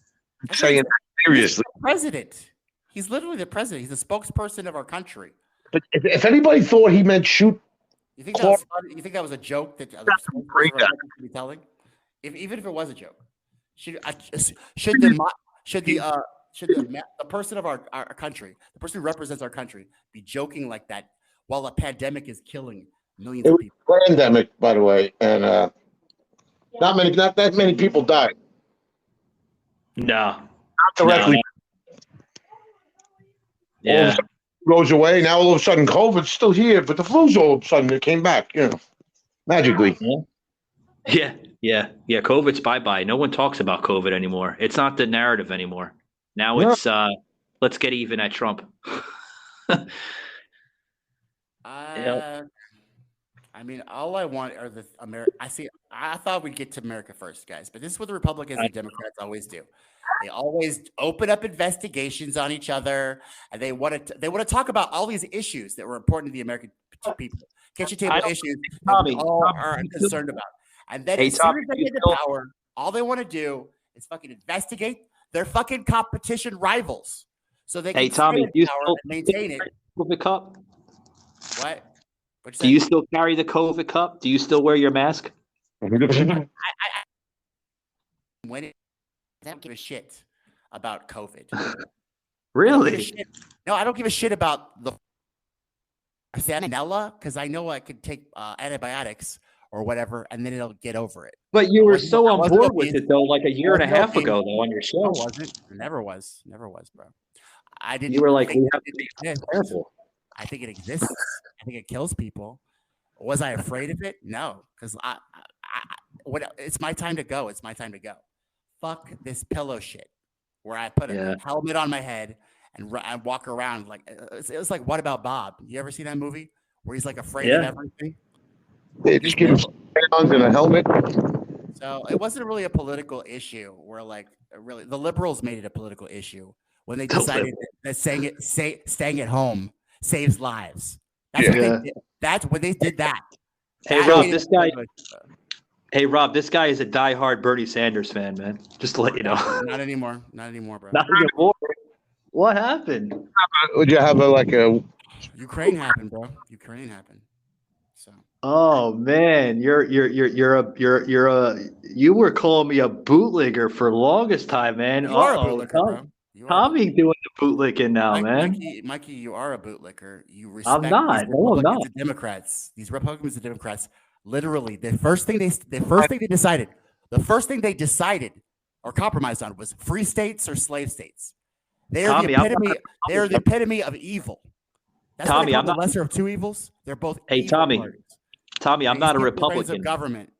Saying seriously. President. He's literally the president. He's the spokesperson of our country. But if anybody thought he meant shoot, you think that was a joke that other spokesperson be telling? Even if it was a joke, Should the person of our country, the person who represents our country, be joking like that while a pandemic is killing millions It of was people? a pandemic, by the way, and not that many people died. No. Not directly. No. All of a Yeah. sudden it goes away. Now all of a sudden COVID's still here, but the flu's all of a sudden it came back, magically. Yeah. COVID's bye-bye. No one talks about COVID anymore. It's not the narrative anymore. Now it's let's get even at Trump. I mean, all I want are the I thought we'd get to America first, guys, but this is what the Republicans and Democrats always do. They always open up investigations on each other, and they want to talk about all these issues that were important to the American people. Kitchen table issues that we all are concerned about. And then as soon as they get to power, all they want to do is fucking investigate their fucking competition rivals, so they can stay in power and maintain it. COVID cup? What? Do you still carry the COVID cup? Do you still wear your mask? I don't give a shit about COVID. Really? No, I don't give a shit about the salmonella because I know I could take antibiotics or whatever, and then it'll get over it. But you were so on board with it though, like a year and a half ago, though, on your show. No, wasn't. Never was, bro. I didn't. You were like, think we have to be careful. I think it exists. I think it kills people. Was I afraid of it? No, because it's my time to go. It's my time to go. Fuck this pillow shit, where I put a helmet on my head and walk around like it was like What About Bob? You ever see that movie where he's like afraid of everything? They just give him pounds and a helmet. So it wasn't really a political issue. Where like really the liberals made it a political issue when they decided that staying at home saves lives. That's when they did that. Hey Rob, this guy is a diehard Bernie Sanders fan, man. Just to let you know. Not anymore, bro. Not anymore. What happened? Would you have a Ukraine happened, bro. Ukraine happened. So. Oh man, you were calling me a bootlegger for the longest time, man. You are a bootlegger, bro. Tommy doing the bootlicking now, man. Mikey, you are a bootlicker. You respect I'm not. These Republicans and Democrats. These Republicans and Democrats. Literally, the first thing they decided or compromised on was free states or slave states. They are the epitome. They are the epitome of evil. That's Tommy, I'm the lesser of two evils. They're both. Hey, Tommy. Parties. Tommy, I'm not a Republican. Of government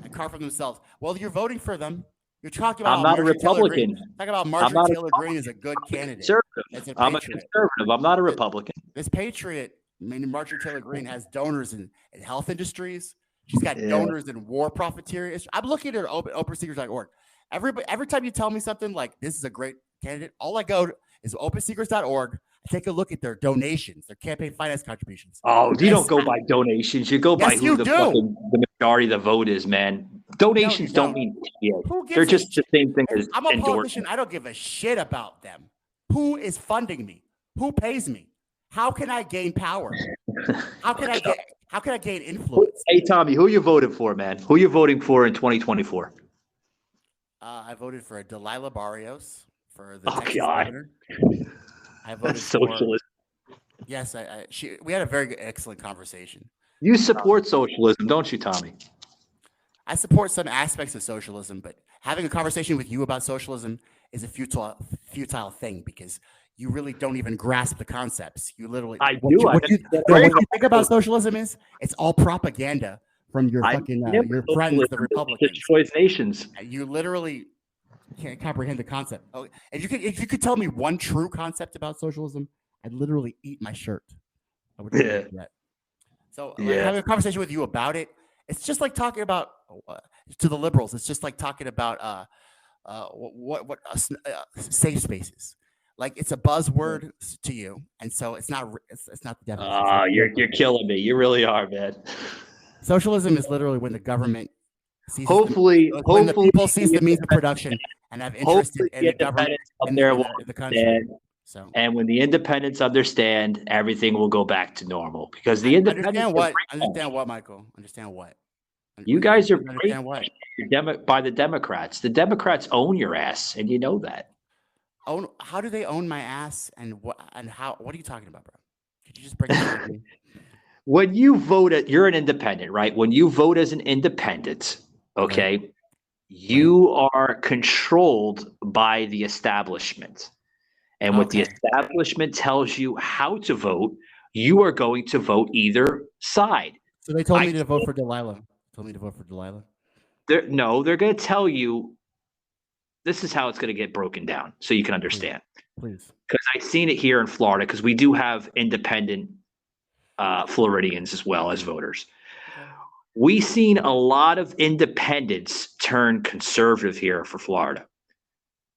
and carve for themselves. Well, you're voting for them. You're talking about. I'm not a Republican. Talking about Marjorie Taylor Greene is a good candidate. I'm a conservative. I'm not a Republican. This patriot, Marjorie Taylor Greene, has donors in health industries. She's got donors in war profiteering. I'm looking at her openseekers.org. Every time you tell me something like this is a great candidate, all I go to is openseekers.org. I take a look at their donations, their campaign finance contributions. Oh, you don't go by donations. You go by who the majority of the vote is, man. Donations don't mean shit. They're just the same thing as I'm a politician. I don't give a shit about them. Who is funding me? Who pays me? How can I gain power? How can I gain influence? Hey, Tommy, who you voting for, man? Who you voting for in 2024? I voted for Delilah Barrios for the Texas God. governor. I voted socialist. Yes, we had a very excellent conversation. You support socialism, don't you, Tommy? I support some aspects of socialism, but having a conversation with you about socialism is a futile thing because you really don't even grasp the concepts. You literally what you think about socialism is it's all propaganda from your your friends, the Republicans. Choice nations. You literally can't comprehend the concept. Oh, if you could tell me one true concept about socialism, I'd literally eat my shirt. I would do that. So having a conversation with you about it, it's just like talking about to the liberals. It's just like talking about safe spaces. Like it's a buzzword to you, and so it's not the definition. You're killing me. You really are, man. Socialism is literally when the government sees when the people sees the means of production and have interest in the government in the country. And when the independents understand, everything will go back to normal because the independents understand what, Michael? Understand what? You guys are understand what? by the Democrats. The Democrats own your ass, and you know that. How do they own my ass? And what? And how? What are you talking about, bro? Could you just break it down to me? When you vote, you're an independent, right? When you vote as an independent, okay, Right. you are controlled by the establishment. And what the Okay. establishment tells you how to vote, you are going to vote either side. So they told me to vote for Delilah. Told me to vote for Delilah. No, they're going to tell you this is how it's going to get broken down so you can understand. Please. Because I've seen it here in Florida because we do have independent Floridians as well as voters. Okay. We've seen a lot of independents turn conservative here for Florida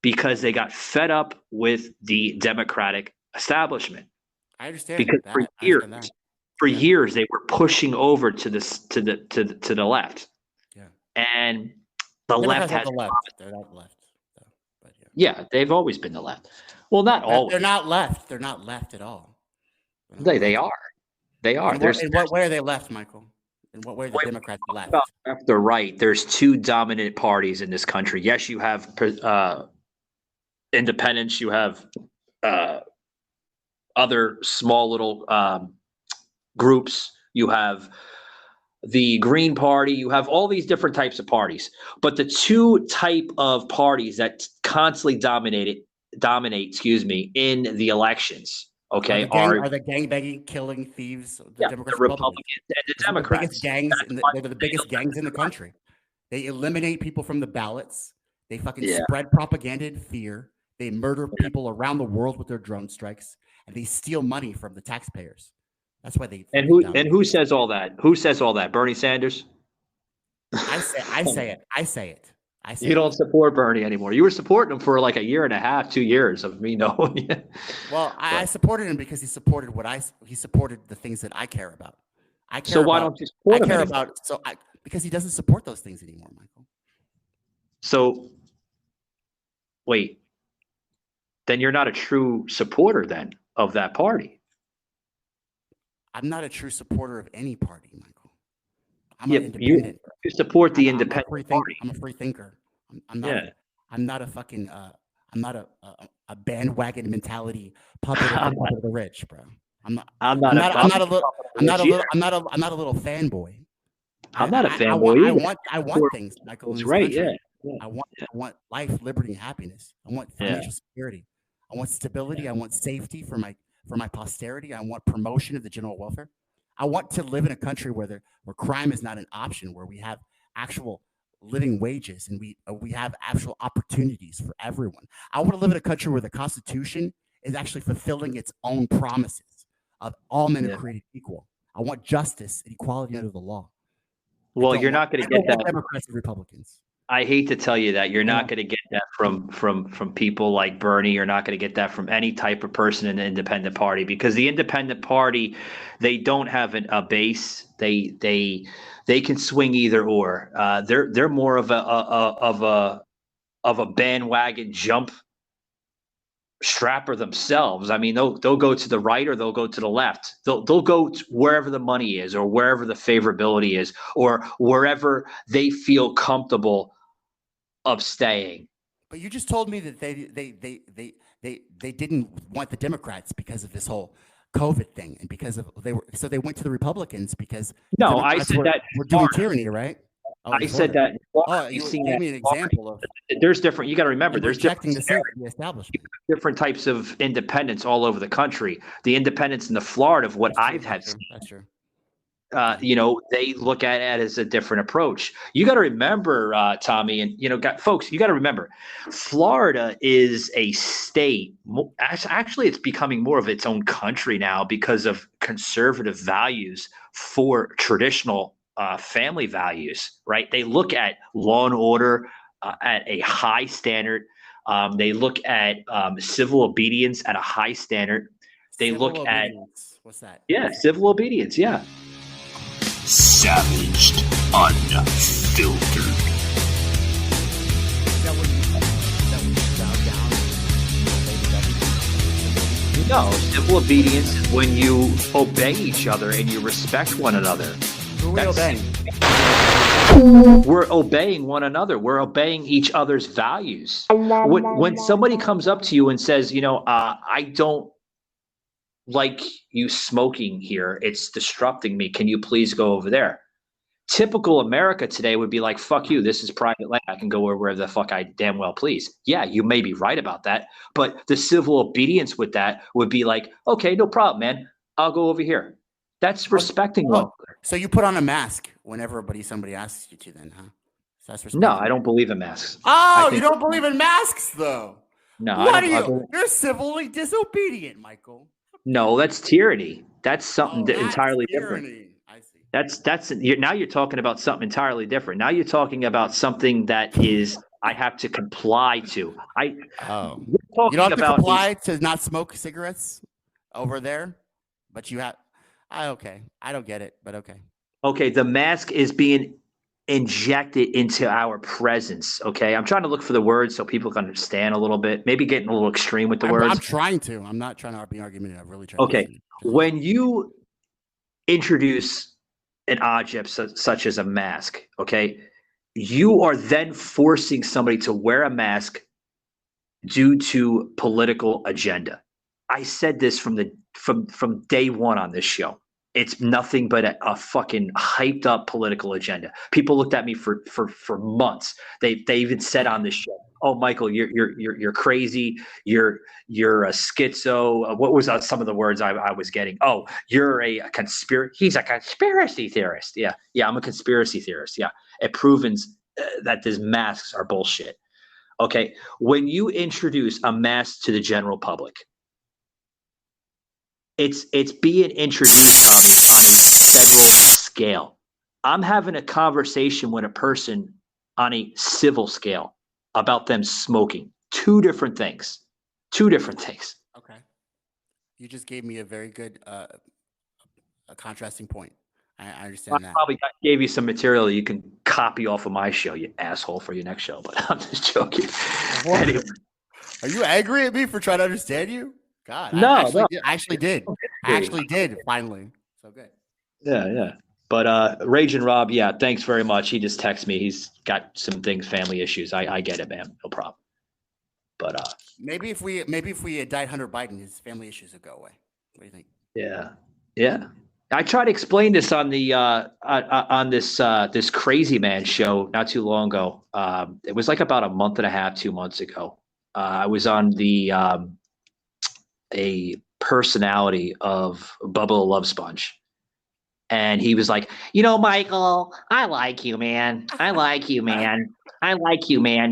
because they got fed up with the Democratic establishment. I understand Because that. for I years, understand that. for years they were pushing over to the left. Yeah. And the left Democrats are has the left. They're not left. So, but yeah, they've always been the left. Well, not always. They're not left. They're not left at all. They are. They are. In what way are they left, Michael? In what way are the Democrats left? About left or right, there's two dominant parties in this country. Yes, you have independents. You have other small little groups. You have the Green Party. You have all these different types of parties. But the two type of parties that constantly dominate, in the elections, okay, are the gangbanging, killing thieves, the Democrats, the Republicans and the Democrats. They're the biggest gangs in the country. They eliminate people from the ballots. They fucking spread propaganda and fear. They murder people around the world with their drone strikes, and they steal money from the taxpayers. That's why they. And who says all that? Who says all that? Bernie Sanders. I say it. You don't support Bernie anymore. You were supporting him for like a year and a half, 2 years of me knowing you. Well, I supported him because he supported he supported the things that I care about. Don't you support him anymore? Because he doesn't support those things anymore, Michael. So, wait. Then you're not a true supporter then of that party. I'm not a true supporter of any party, Michael. I'm an independent. You support the independent party. I'm a free thinker. I'm not a fucking. I'm not a bandwagon mentality puppet of the rich, bro. I'm not a little fanboy. I'm not a fanboy. I want things, Michael. That's right. Country. Yeah. I want life, liberty, and happiness. I want financial security. I want stability. I want safety for my posterity. I want promotion of the general welfare. I want to live in a country where crime is not an option, where we have actual living wages and we have actual opportunities for everyone. I want to live in a country where the Constitution is actually fulfilling its own promises of all men are created equal. I want justice and equality under the law. Well, you're not going to get that. Democrats and Republicans. I hate to tell you that you're not going to get that from people like Bernie. You're not going to get that from any type of person in the independent party, because the independent party, they don't have a base. They can swing either or. They're more of a bandwagon jump strapper themselves. I mean, they'll go to the right or they'll go to the left. They'll go to wherever the money is or wherever the favorability is or wherever they feel comfortable of staying. But you just told me that they didn't want the Democrats because of this whole COVID thing, and because of they went to the Republicans because I said that we're doing tyranny, right? I said that. You gave me an example of. There's different. You got to remember. There's different the establishment. Different types of independents all over the country. The independents in the Florida of what I've had. That's true. They look at it as a different approach. You got to remember, Tommy, and folks, you got to remember, Florida is a state. Actually, it's becoming more of its own country now because of conservative values for traditional family values. Right? They look at law and order at a high standard. They look at civil obedience at a high standard. They look at what's that? Yeah, civil obedience. Yeah. Savaged, unfiltered. No, civil obedience is when you obey each other and you respect one another. Who are we obeying? We're obeying one another. We're obeying each other's values. When somebody comes up to you and says, I don't like you smoking here. It's disrupting me. Can you please go over there? Typical America today would be like, fuck you. This is private land. I can go wherever the fuck I damn well please. Yeah, you may be right about that. But the civil obedience with that would be like, okay, no problem, man. I'll go over here. That's respecting one another. So you put on a mask whenever somebody asks you to then, huh? So that's No, I don't believe in masks. Oh, you don't believe in masks, though? No, What are you? You're civilly disobedient, Michael. No, that's tyranny. That's something entirely different. I see. Now you're talking about something entirely different. Now you're talking about something that is I have to comply to. You don't have to comply to not smoke cigarettes over there, but you have. Okay, I don't get it, but okay. Okay, the mask is being injected into our presence. Okay, I'm trying to look for the words so people can understand a little bit. Maybe getting a little extreme with the words. I'm trying to. I'm not trying to be argumentative. I'm really trying. Okay, when you introduce an object such as a mask, okay, you are then forcing somebody to wear a mask due to political agenda. I said this from day one on this show. It's nothing but a fucking hyped up political agenda. People looked at me for months. They even said on this show, "Oh, Michael, you're crazy. You're a schizo." What was some of the words I was getting? Oh, you're a conspiracy. He's a conspiracy theorist. Yeah, I'm a conspiracy theorist. Yeah, it proves that these masks are bullshit. Okay, when you introduce a mask to the general public, it's being introduced, Tommy, on a federal scale. I'm having a conversation with a person on a civil scale about them smoking. Two different things. Okay. You just gave me a very good a contrasting point. I understand that. I probably gave you some material you can copy off of my show, you asshole, for your next show, but I'm just joking. Anyway. Are you angry at me for trying to understand you? God, no, I actually did. Finally. So good. Yeah. But Raging Rob, yeah, thanks very much. He just texted me. He's got some things, family issues. I get it, man. No problem. But maybe if we indict Hunter Biden, his family issues would go away. What do you think? Yeah. I tried to explain this on the on this Crazy Man show not too long ago. It was like about a month and a half, 2 months ago. I was on the a personality of Bubba the Love Sponge. And he was like, Michael, I like you, man.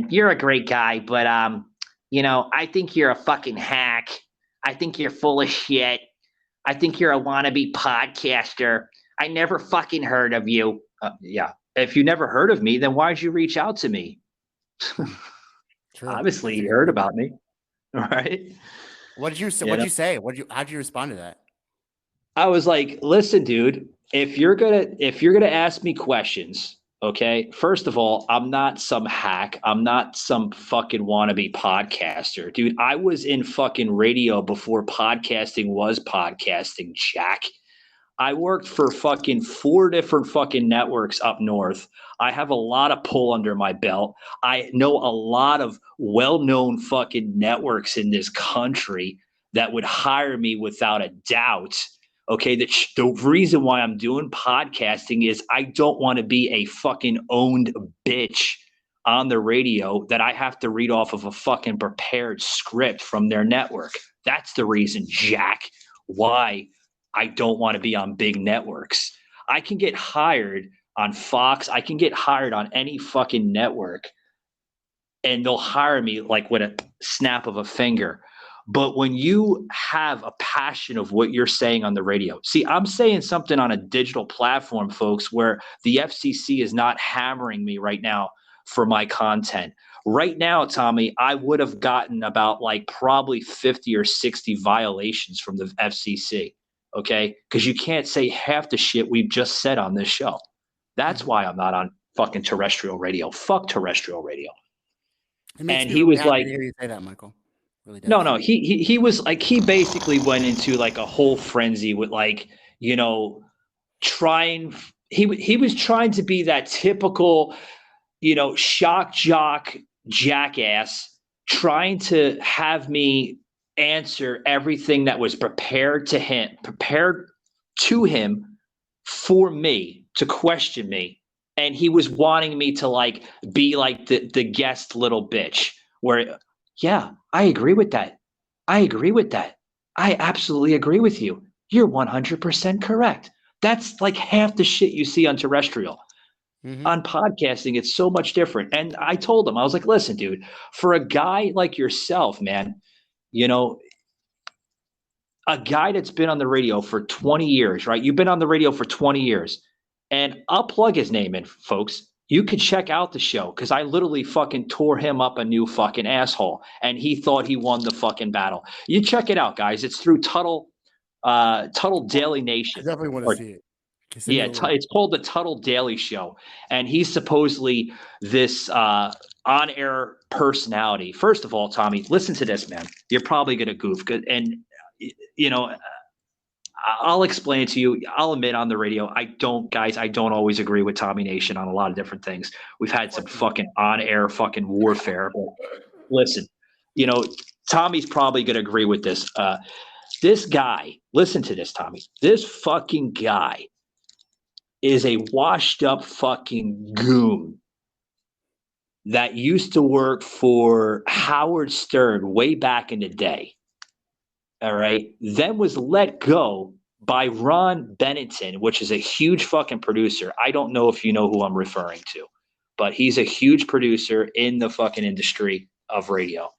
You're a great guy, but I think you're a fucking hack. I think you're full of shit. I think you're a wannabe podcaster. I never fucking heard of you. Yeah. If you never heard of me, then why'd you reach out to me? True. Obviously you heard about me. All right. What did you say? How'd you respond to that? I was like, listen, dude, if you're gonna ask me questions, okay, first of all, I'm not some hack. I'm not some fucking wannabe podcaster. Dude, I was in fucking radio before podcasting was podcasting, Jack. I worked for fucking 4 different fucking networks up north. I have a lot of pull under my belt. I know a lot of well-known fucking networks in this country that would hire me without a doubt. Okay, the reason why I'm doing podcasting is I don't want to be a fucking owned bitch on the radio that I have to read off of a fucking prepared script from their network. That's the reason, Jack, why I don't want to be on big networks. I can get hired on Fox. I can get hired on any fucking network and they'll hire me like with a snap of a finger. But when you have a passion of what you're saying on the radio, see, I'm saying something on a digital platform, folks, where the FCC is not hammering me right now for my content. Right now, Tommy, I would have gotten about like probably 50 or 60 violations from the FCC. Okay, because you can't say half the shit we've just said on this show. That's why I'm not on fucking terrestrial radio. Fuck terrestrial radio. And he was like, to hear you say that, Michael. Really does. No. He was like, he basically went into like a whole frenzy with like, trying he was trying to be that typical, shock jock jackass, trying to have me answer everything that was prepared to him for me to question me. And he was wanting me to like be like the guest little bitch where, yeah, I agree with that. I agree with that. I absolutely agree with you. You're 100% correct. That's like half the shit you see on terrestrial. Mhm. On podcasting, it's so much different. And I told him, I was like, listen, dude, for a guy like yourself, man, a guy that's been on the radio for 20 years, right? You've been on the radio for 20 years. And I'll plug his name in, folks. You can check out the show because I literally fucking tore him up a new fucking asshole. And he thought he won the fucking battle. You check it out, guys. It's through Tuttle Daily I Nation. definitely want to see it. Yeah, it's called the Tuttle Daily Show, and he's supposedly this on-air personality. First of all, Tommy, listen to this, man. You're probably gonna goof, and I'll explain it to you. I'll admit on the radio, I don't always agree with Tommy Nation on a lot of different things. We've had some fucking on-air fucking warfare. But listen, Tommy's probably gonna agree with this. This guy, listen to this, Tommy. This fucking guy is a washed up fucking goon that used to work for Howard Stern way back in the day. All right. Then was let go by Ron Bennington, which is a huge fucking producer. I don't know if you know who I'm referring to, but he's a huge producer in the fucking industry of radio.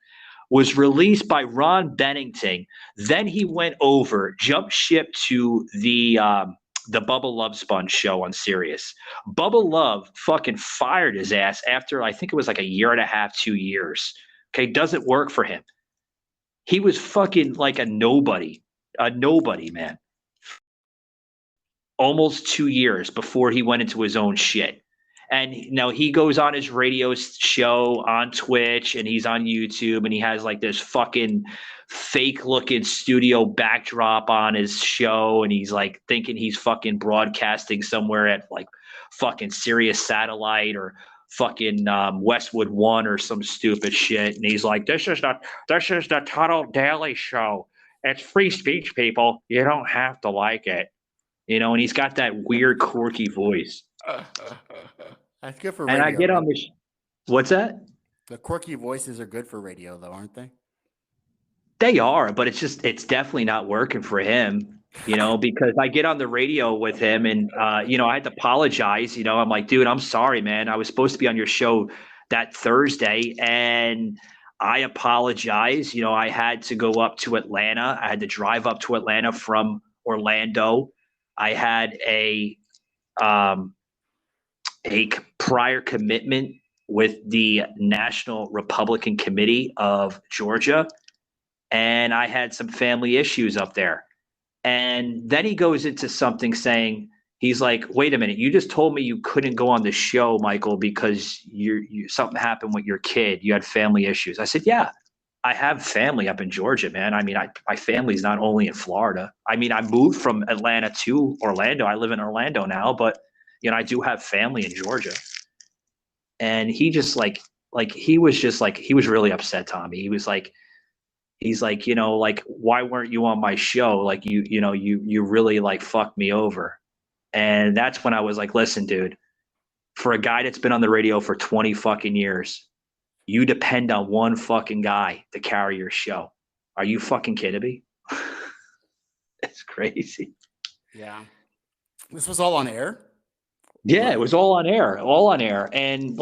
Was released by Ron Bennington. Then he went over, jumped ship to the Bubba Love Sponge show on Sirius. Bubba Love fucking fired his ass after I think it was like a year and a half, 2 years. Okay, doesn't work for him. He was fucking like a nobody, man. Almost 2 years before he went into his own shit. And now he goes on his radio show on Twitch and he's on YouTube and he has like this fucking fake looking studio backdrop on his show. And he's like thinking he's fucking broadcasting somewhere at like fucking Sirius Satellite or fucking Westwood One or some stupid shit. And he's like, this is the Tuttle Daily Show. It's free speech, people. You don't have to like it. And he's got that weird, quirky voice. That's good for radio. And I get on the what's that? The quirky voices are good for radio, though, aren't they? They are, but it's definitely not working for him, because I get on the radio with him and, I had to apologize. I'm like, dude, I'm sorry, man. I was supposed to be on your show that Thursday and I apologize. I had to go up to Atlanta. I had to drive up to Atlanta from Orlando. I had a prior commitment with the National Republican Committee of Georgia, and I had some family issues up there. And then he goes into something saying, he's like, wait a minute, you just told me you couldn't go on the show, Michael, because something happened with your kid. You had family issues. I said, yeah, I have family up in Georgia, man. I mean, my family's not only in Florida. I mean, I moved from Atlanta to Orlando. I live in Orlando now, but I do have family in Georgia. And he just he was really upset, Tommy. He's like, why weren't you on my show? Like you really like fucked me over. And that's when I was like, listen, dude, for a guy that's been on the radio for 20 fucking years, you depend on one fucking guy to carry your show. Are you fucking kidding me? It's crazy. Yeah. This was all on air? Yeah, it was all on air. And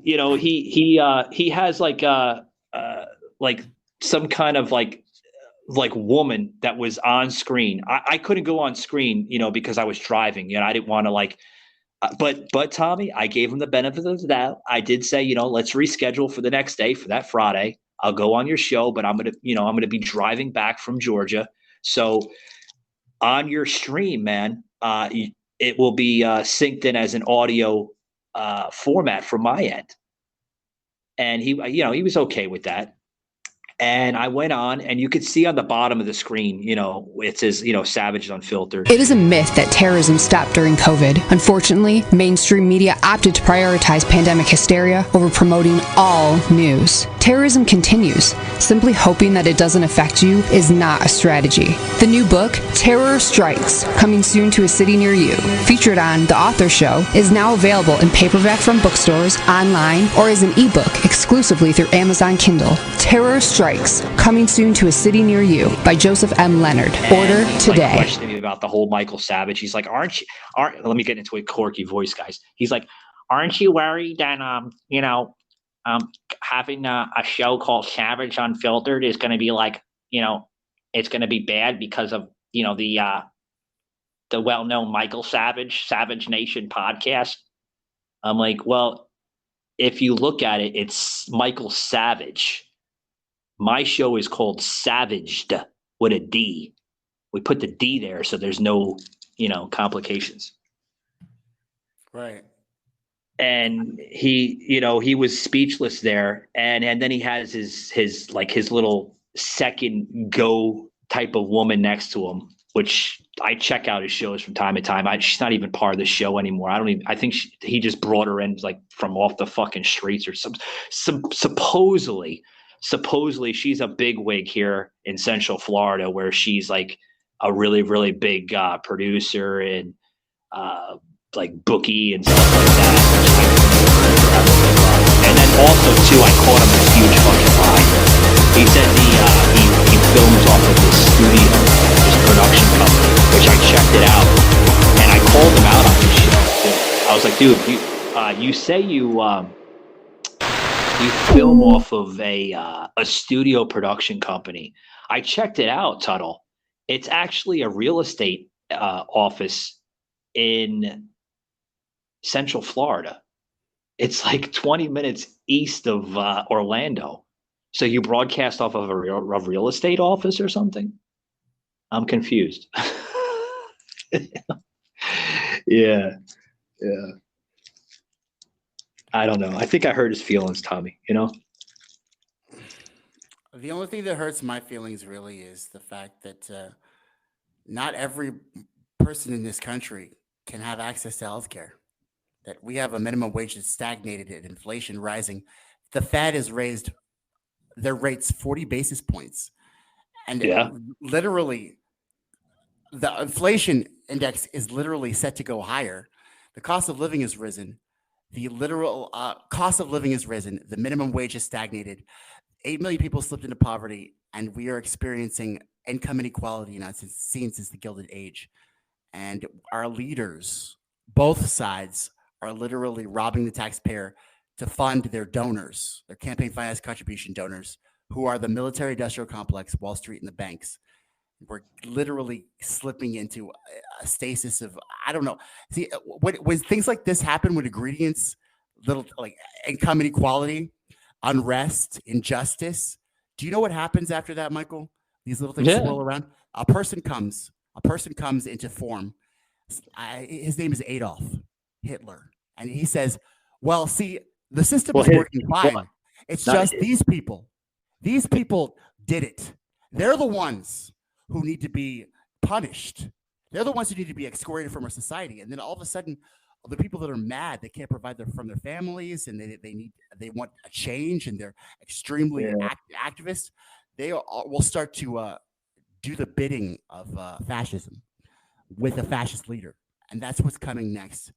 he has like some kind of like woman that was on screen. I couldn't go on screen, because I was driving. I didn't want to but Tommy, I gave him the benefit of the doubt. I did say, let's reschedule for the next day, for that Friday. I'll go on your show, but I'm gonna be driving back from Georgia. So on your stream, man, it will be synced in as an audio format from my end. And he was okay with that. And I went on, and you could see on the bottom of the screen, it says, Savage Unfiltered. It is a myth that terrorism stopped during COVID. Unfortunately, mainstream media opted to prioritize pandemic hysteria over promoting all news. Terrorism continues. Simply hoping that it doesn't affect you is not a strategy. The new book, Terror Strikes, coming soon to a city near you, featured on The Author Show, is now available in paperback from bookstores, online, or as an ebook exclusively through Amazon Kindle. Terror Strikes, coming soon to a city near you by Joseph M. Leonard. Order today. Questioning me about the whole Michael Savage. He's like, aren't let me get into a quirky voice, guys. He's like, aren't you worried that having a show called Savage Unfiltered is going to be like, it's going to be bad because of the well-known Michael Savage Nation podcast? I'm like, well, if you look at it, it's Michael Savage. My show is called Savaged with a D. We put the D there so there's no, complications. Right. And he was speechless there. And then he has his little second go type of woman next to him, which I check out his shows from time to time. She's not even part of the show anymore. I think he just brought her in like from off the fucking streets or supposedly she's a big wig here in Central Florida, where she's like a really, really big producer and like bookie and stuff like that. And then also too, I caught him a huge fucking lie. He said he films off of this studio, this production company, which I checked it out, and I called him out on this shit. I was like, dude, you say you film off of a studio production company. I checked it out, Tuttle. It's actually a real estate office in Central Florida. It's like 20 minutes east of Orlando. So you broadcast off of a real estate office or something? I'm confused. Yeah. I don't know. I think I hurt his feelings, Tommy, The only thing that hurts my feelings really is the fact that not every person in this country can have access to healthcare. That we have a minimum wage that's stagnated and inflation rising. The Fed has raised their rates 40 basis points. And literally, the inflation index is literally set to go higher. The cost of living has risen. The literal cost of living has risen. The minimum wage has stagnated. 8 million people slipped into poverty, and we are experiencing income inequality seen since the Gilded Age. And our leaders, both sides, are literally robbing the taxpayer to fund their donors, their campaign finance contribution donors, who are the military-industrial complex, Wall Street, and the banks. We're literally slipping into a stasis of, I don't know. See, when things like this happen with ingredients, little like income inequality, unrest, injustice, do you know what happens after that, Michael? These little things swirl around. A person comes into form. His name is Adolf Hitler. And he says, well, see, the system is working fine. It's just these people. These people did it. They're the ones who need to be punished. They're the ones who need to be excoriated from our society. And then all of a sudden, the people that are mad, they can't provide from their families, and they want a change, and they're extremely activists. They will start to do the bidding of fascism with a fascist leader, and that's what's coming next.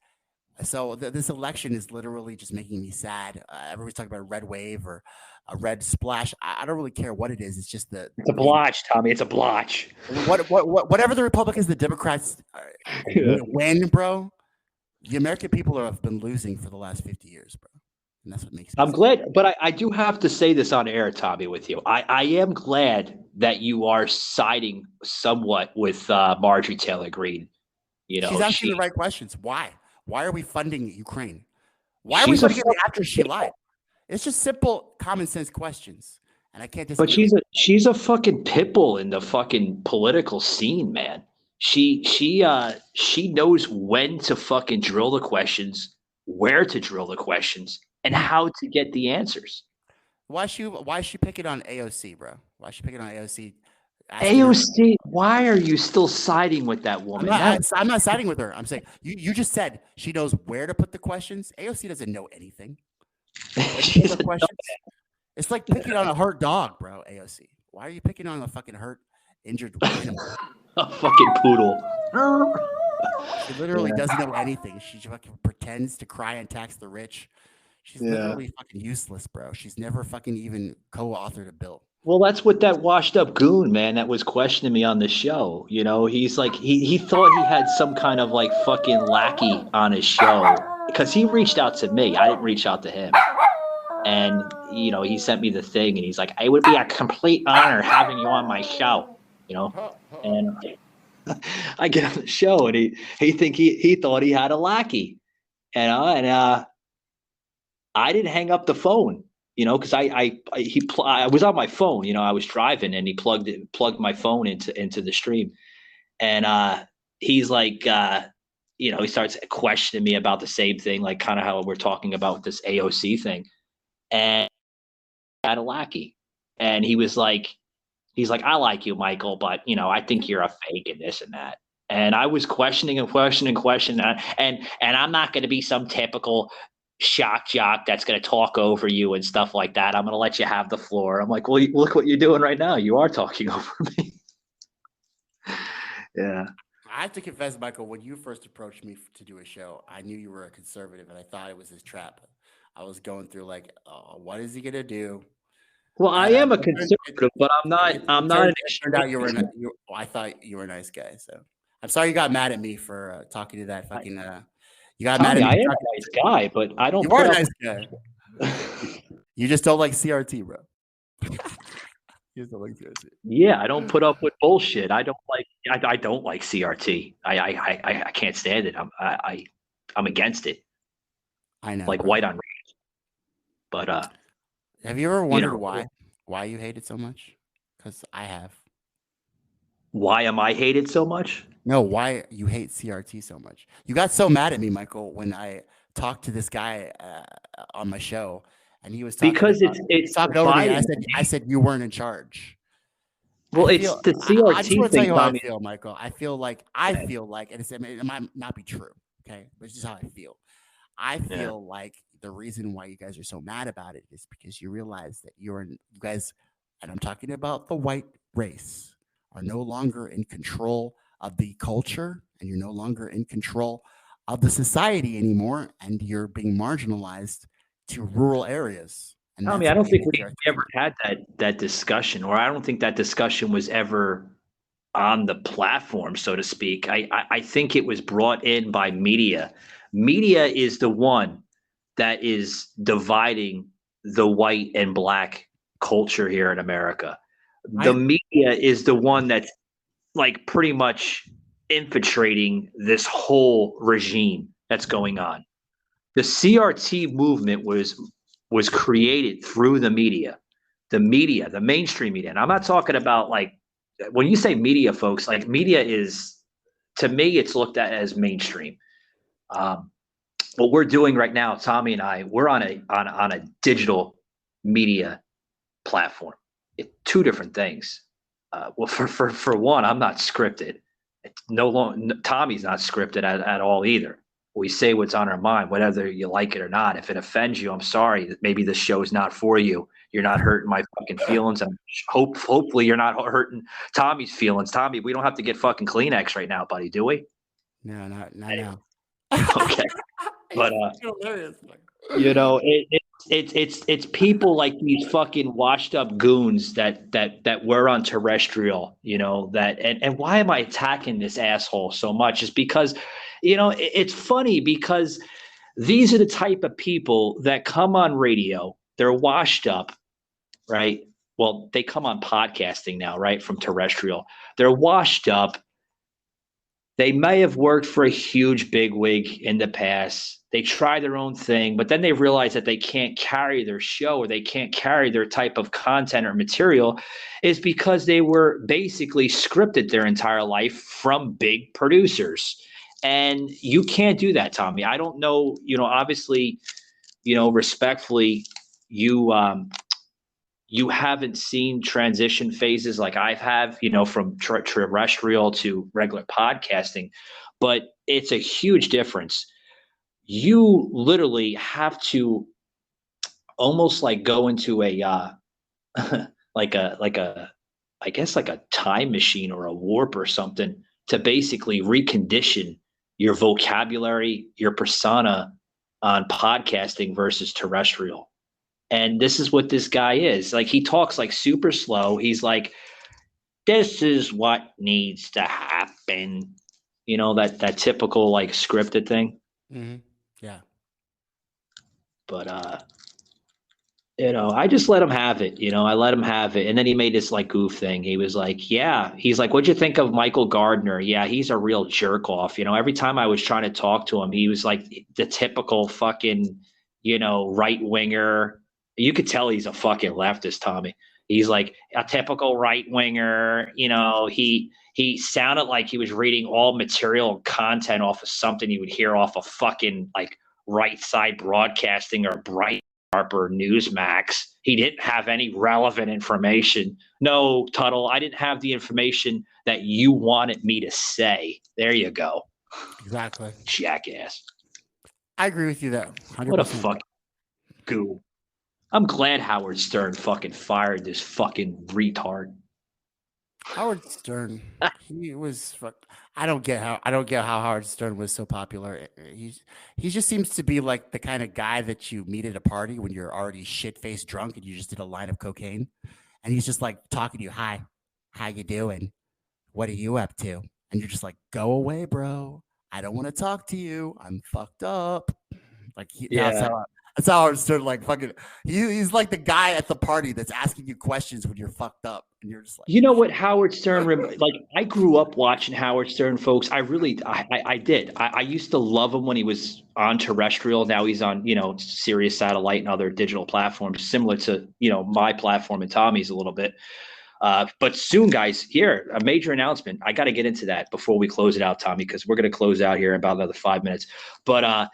So this election is literally just making me sad. Everybody's talking about a red wave or a red splash. I don't really care what it is. It's just it's a blotch, Tommy. It's a blotch. Whatever the Republicans, the Democrats win, bro. The American people have been losing for the last 50 years, bro. And that's what makes me I'm glad, but I do have to say this on air, Tommy, with you. I am glad that you are siding somewhat with Marjorie Taylor Greene. She's asking the right questions. Why? Why are we funding Ukraine? Why are we funding it after she lied? It's just simple, common sense questions, and I can't disagree. But she's a fucking pit bull in the fucking political scene, man. She knows when to fucking drill the questions, where to drill the questions, and how to get the answers. Why is she picking on AOC, bro? Why is she picking on AOC? AOC, why are you still siding with that woman? I'm not siding with her. I'm saying you just said she knows where to put the questions. AOC doesn't know anything. The questions. It's like picking on a hurt dog, bro. AOC. Why are you picking on a fucking hurt, injured animal? A fucking poodle. She literally doesn't know anything. She fucking pretends to cry and tax the rich. She's literally fucking useless, bro. She's never fucking even co-authored a bill. Well, that's what that washed up goon, man, that was questioning me on the show. You know, he's like, he thought he had some kind of like fucking lackey on his show because he reached out to me. I didn't reach out to him. And, you know, he sent me the thing and he's like, it would be a complete honor having you on my show, you know? And I get on the show and he thought he had a lackey, and I didn't hang up the phone. You know, because I was on my phone. You know, I was driving, and he plugged my phone into the stream, and he's like, you know, he starts questioning me about the same thing, like kind of how we're talking about this AOC thing, and I had a lackey, and he's like, I like you, Michael, but you know, I think you're a fake and this and that. And I was questioning, and I'm not going to be some typical shock jock that's going to talk over you and stuff like that. I'm going to let you have the floor. I'm like, well, look what you're doing right now. You are talking over me. Yeah. I have to confess, Michael, when you first approached me to do a show, I knew you were a conservative and I thought it was his trap. I was going through like, what is he going to do? Well, I am a conservative, but I'm not. It turned out I thought you were a nice guy. So I'm sorry you got mad at me for talking to that fucking. You got mad at me. I am a nice guy, but I don't. You are a nice guy. You just don't like CRT, bro. You just don't like CRT. Yeah, I don't put up with bullshit. I don't like CRT. I can't stand it. I'm against it. I know. Like bro. white on red. But have you ever wondered why you hate it so much? Because I have. Why am I hated so much? No, why you hate CRT so much? You got so mad at me, Michael, when I talked to this guy on my show, and he was talking because it's talking over me. I said you weren't in charge. Well, it's the CRT I just want to tell thing, you how I Tommy. feel, Michael. I feel like, and it might not be true, okay, but it's just how I feel. I feel like the reason why you guys are so mad about it is because you realize that you guys, and I'm talking about the white race, are no longer in control of the culture, and you're no longer in control of the society anymore, and you're being marginalized to rural areas. And I mean, I don't think we ever had that discussion, or I don't think that discussion was ever on the platform, so to speak. I think it was brought in by media. Media is the one that is dividing the white and black culture here in America. The media is the one that's like pretty much infiltrating this whole regime that's going on. The CRT movement was created through the media, the mainstream media. And I'm not talking about like, when you say media, folks, like media is, to me, it's looked at as mainstream. What we're doing right now, Tommy and I, we're on a digital media platform. Two different things. Well, for one, I'm not scripted. It's Tommy's not scripted at all either. We say what's on our mind, whether you like it or not. If it offends you, I'm sorry. Maybe the show's not for you. You're not hurting my fucking feelings. And hopefully you're not hurting Tommy's feelings. Tommy, we don't have to get fucking Kleenex right now, buddy, do we? No, not now. Okay. But you know, it's people like these fucking washed up goons that were on terrestrial, you know, and why am I attacking this asshole so much? Is because, you know, it's funny because these are the type of people that come on radio, they're washed up, right? Well, they come on podcasting now, right? From terrestrial. They're washed up. They may have worked for a huge bigwig in the past. They try their own thing, but then they realize that they can't carry their show or they can't carry their type of content or material is because they were basically scripted their entire life from big producers. And you can't do that, Tommy. I don't know, you know, obviously, you know, respectfully, you you haven't seen transition phases like I have, from terrestrial to regular podcasting, but it's a huge difference. You literally have to almost like go into a I guess like a time machine or a warp or something to basically recondition your vocabulary, your persona on podcasting versus terrestrial. And this is what this guy is. Like, he talks like super slow. He's like, this is what needs to happen. That typical like scripted thing. Mm-hmm. Yeah. But I just let him have it. I let him have it. And then he made this like goof thing. He was like, yeah, he's like, what'd you think of Michael Gardner? Yeah, he's a real jerk off. Every time I was trying to talk to him, he was like the typical fucking, right winger. You could tell he's a fucking leftist, Tommy. He's like a typical right winger. He sounded like he was reading all material and content off of something you would hear off of fucking like Right Side Broadcasting or Bright or Newsmax. He didn't have any relevant information. No, Tuttle, I didn't have the information that you wanted me to say. There you go. Exactly. Jackass. I agree with you though. 100%. What a fucking goo. I'm glad Howard Stern fucking fired this fucking retard. Howard Stern, he was. I don't get how Howard Stern was so popular. He just seems to be like the kind of guy that you meet at a party when you're already shit faced drunk and you just did a line of cocaine, and he's just like talking to you. Hi, how you doing? What are you up to? And you're just like, go away, bro. I don't want to talk to you. I'm fucked up. Like that's how Howard Stern like fucking. He's like the guy at the party that's asking you questions when you're fucked up, and you're just like, you know what Howard Stern like. I grew up watching Howard Stern, folks. I did. I used to love him when he was on terrestrial. Now he's on Sirius Satellite and other digital platforms, similar to my platform and Tommy's a little bit. But soon, guys, here a major announcement. I got to get into that before we close it out, Tommy, because we're going to close out here in about another 5 minutes. But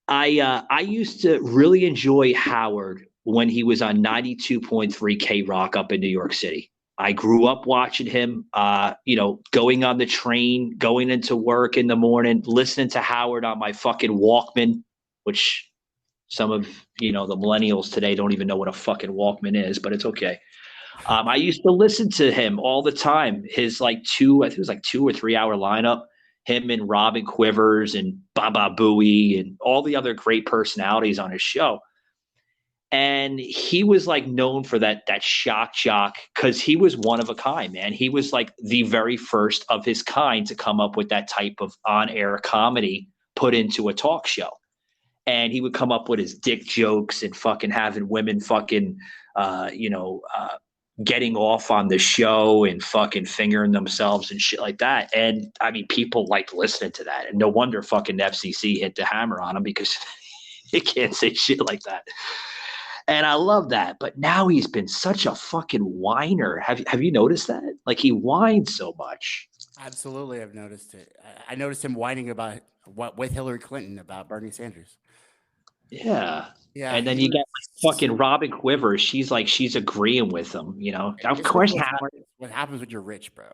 I used to really enjoy Howard when he was on 92.3 K Rock up in New York City. I grew up watching him, going on the train, going into work in the morning, listening to Howard on my fucking Walkman, which some of, the millennials today don't even know what a fucking Walkman is, but it's okay. I used to listen to him all the time. His I think it was like 2 or 3 hour lineup. Him and Robin Quivers and Baba Booey and all the other great personalities on his show. And he was like known for that shock jock because he was one of a kind, man. He was like the very first of his kind to come up with that type of on-air comedy put into a talk show. And he would come up with his dick jokes and fucking having women fucking, getting off on the show and fucking fingering themselves and shit like that. And I mean, people liked listening to that. And no wonder fucking FCC hit the hammer on him because he can't say shit like that. And I love that. But now he's been such a fucking whiner. Have you noticed that? Like, he whines so much. Absolutely, I've noticed it. I noticed him whining about what with Hillary Clinton about Bernie Sanders. Yeah. Yeah. And then you get like fucking Robin Quivers. She's agreeing with him, Of course, what happens when you're rich, bro?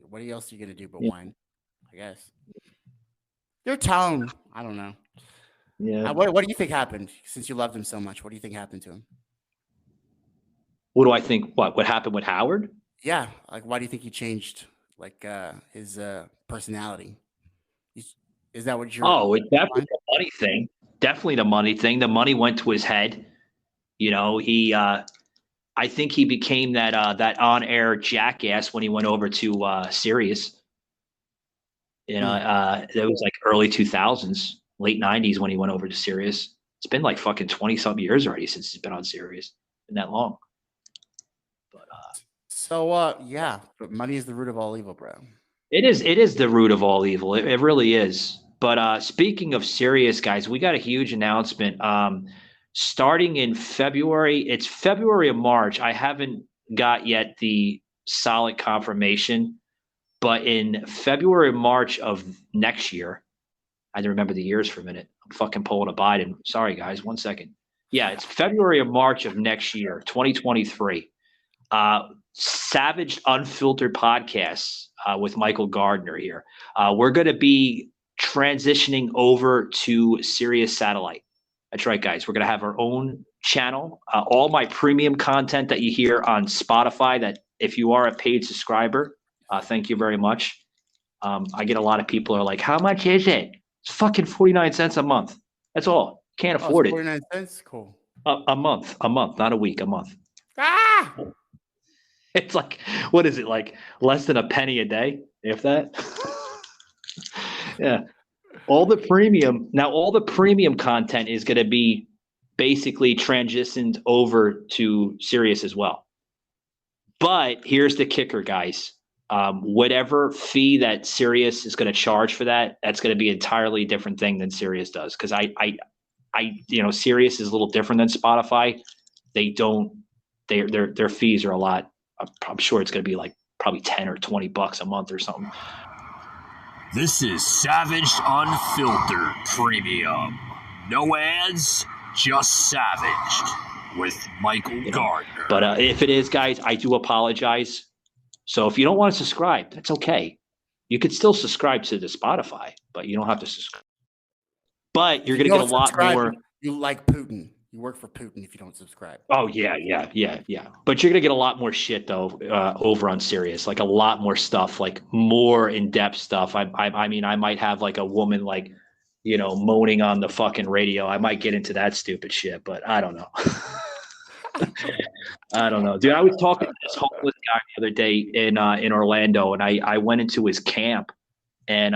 What else are you gonna do but whine? I guess. Your tone. I don't know. Yeah. What do you think happened since you loved him so much? What do you think happened to him? What do I think? What happened with Howard? Yeah. Like, why do you think he changed his personality? Is that what you're? Oh, it's definitely the money thing. Definitely the money thing. The money went to his head. I think he became that on-air jackass when he went over to Sirius. It was like early 2000s, late 90s when he went over to Sirius. It's been like fucking 20-something years already since he's been on Sirius. Been that long. But yeah, but money is the root of all evil, bro. It is the root of all evil. It really is. But speaking of Sirius, guys, we got a huge announcement. Starting in February, it's February or March. I haven't got yet the solid confirmation, but in February or March of next year, I had to remember the years for a minute. I'm fucking pulling a Biden. Sorry, guys. 1 second. Yeah, it's February or March of next year, 2023. Savage Unfiltered Podcasts with Michael Gardner here. We're going to be transitioning over to Sirius Satellite. That's right, guys. We're going to have our own channel. All my premium content that you hear on Spotify, that if you are a paid subscriber, thank you very much. I get a lot of people are like, how much is it? It's fucking 49 cents a month. That's all. Can't afford it. 49 cents? Cool. A month, not a week, a month. Ah! It's like, what is it, like less than a penny a day, if that? Yeah. All the premium content is going to be basically transitioned over to Sirius as well. But here's the kicker, guys. Whatever fee that Sirius is going to charge for that, that's going to be an entirely different thing than Sirius does. Because Sirius is a little different than Spotify. Their fees are a lot. I'm sure it's going to be like probably $10 or $20 a month or something. This is Savage Unfiltered Premium. No ads, just savaged with Michael Gardner. But if it is, guys, I do apologize. So if you don't want to subscribe, that's okay. You could still subscribe to the Spotify, but you don't have to subscribe. But you're going to get a lot more. You like Putin. You work for Putin if you don't subscribe. Oh, yeah. But you're going to get a lot more shit, though, over on Sirius. Like a lot more stuff, like more in-depth stuff. I mean, I might have like a woman like, moaning on the fucking radio. I might get into that stupid shit, but I don't know. I don't know. Dude, I was talking to this homeless guy the other day in Orlando, and I went into his camp, and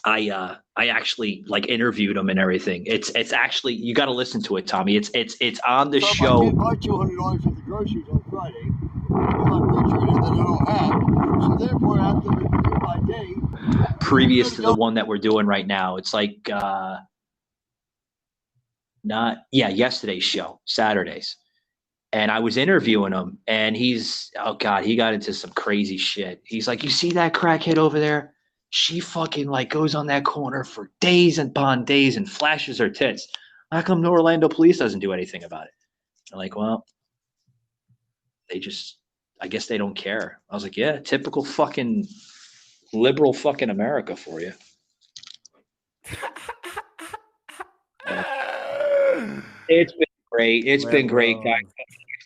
I actually like interviewed him and everything. It's actually, you got to listen to it, Tommy. It's on the show. I did buy $200 worth of groceries on Friday. I'm picturing it that I don't have. So therefore, I have to review my day. Previous to the one that we're doing right now, it's like yesterday's show, Saturdays. And I was interviewing him, and he got into some crazy shit. He's like, you see that crackhead over there? She fucking like goes on that corner for days upon days and flashes her tits. How come the Orlando police doesn't do anything about it? They're like, well, I guess they don't care. I was like, yeah, typical fucking liberal fucking America for you. It's been great. It's been great, guys.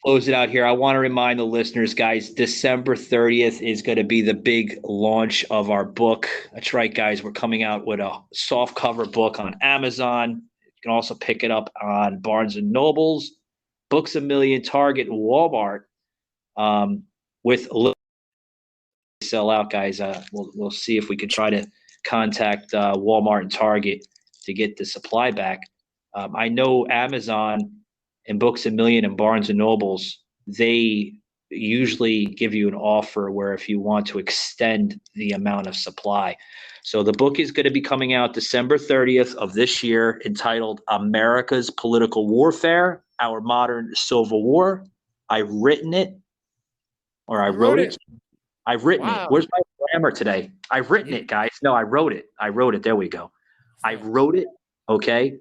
Close it out here. I want to remind the listeners, guys, December 30th is going to be the big launch of our book. That's right, guys. We're coming out with a soft cover book on Amazon. You can also pick it up on Barnes & Nobles, Books A Million, Target, and Walmart. With a little sell out, guys. We'll see if we can try to contact Walmart and Target to get the supply back. I know Amazon and Books A Million and Barnes & Nobles, they usually give you an offer where if you want to extend the amount of supply. So the book is going to be coming out December 30th of this year, entitled America's Political Warfare, Our Modern Civil War. I've written it, or I wrote it. I've written it. Where's my grammar today? I've written it, guys. No, I wrote it. There we go. I wrote it. Okay.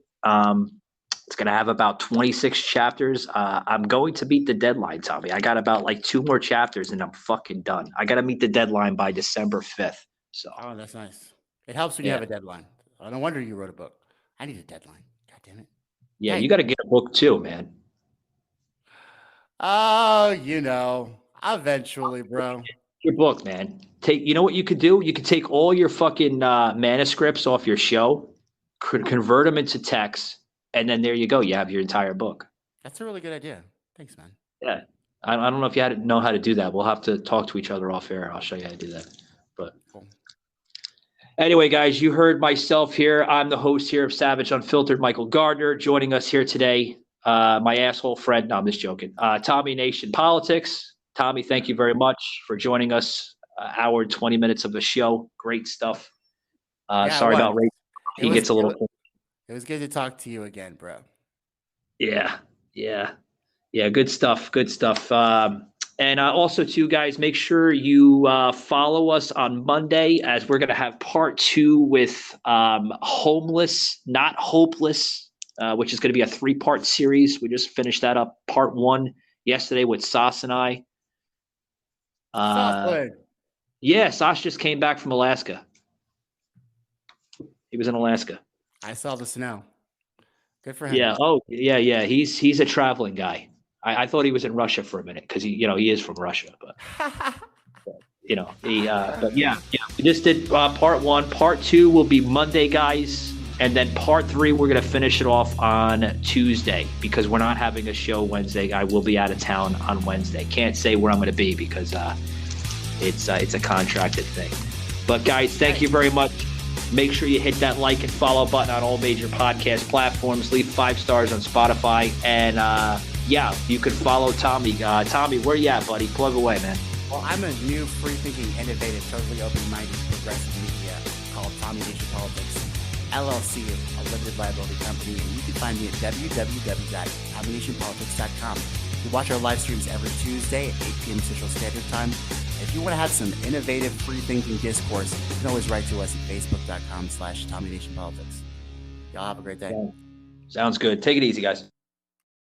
It's going to have about 26 chapters. I'm going to meet the deadline, Tommy. I got about like 2 more chapters and I'm fucking done. I got to meet the deadline by December 5th. So. Oh, that's nice. It helps when you have a deadline. No wonder you wrote a book. I need a deadline. God damn it. Yeah, you got to get a book too, man. Oh, eventually, bro. Your book, man. You know what you could do? You could take all your fucking manuscripts off your show, convert them into text, and then there you go. You have your entire book. That's a really good idea. Thanks, man. Yeah. I don't know if you know how to do that. We'll have to talk to each other off air. I'll show you how to do that. But anyway, guys, you heard myself here. I'm the host here of Savage Unfiltered, Michael Gardner. Joining us here today, my asshole friend. No, I'm just joking. Tommy Nation Politics. Tommy, thank you very much for joining us. Hour and 20 minutes of the show. Great stuff. Sorry about Ray. He gets a little. It was good to talk to you again, bro. Yeah. Good stuff. And also, too, guys, make sure you follow us on Monday, as we're going to have part 2 with homeless, not hopeless which is going to be a 3-part series. We just finished that up, part 1 yesterday with Sas and I. Yeah, Sas just came back from Alaska. He was in Alaska. I saw the snow. Good for him. Yeah. Oh, yeah. He's a traveling guy. I thought he was in Russia for a minute because he is from Russia, but but yeah. We just did part 1. Part 2 will be Monday, guys, and then part 3 we're gonna finish it off on Tuesday because we're not having a show Wednesday. I will be out of town on Wednesday. Can't say where I'm gonna be because it's a contracted thing. But guys, thank you very much. Make sure you hit that like and follow button on all major podcast platforms. Leave 5 stars on Spotify. And, you can follow Tommy. Tommy, where you at, buddy? Plug away, man. Well, I'm a new, free-thinking, innovative, totally open-minded, progressive media called Tommy Nation Politics, LLC, a limited liability company. And you can find me at www.tommynationpolitics.com. We watch our live streams every Tuesday at 8 p.m. Central Standard Time. If you want to have some innovative, free-thinking discourse, you can always write to us at facebook.com/TommyNationPolitics. Y'all have a great day. Sounds good. Take it easy, guys.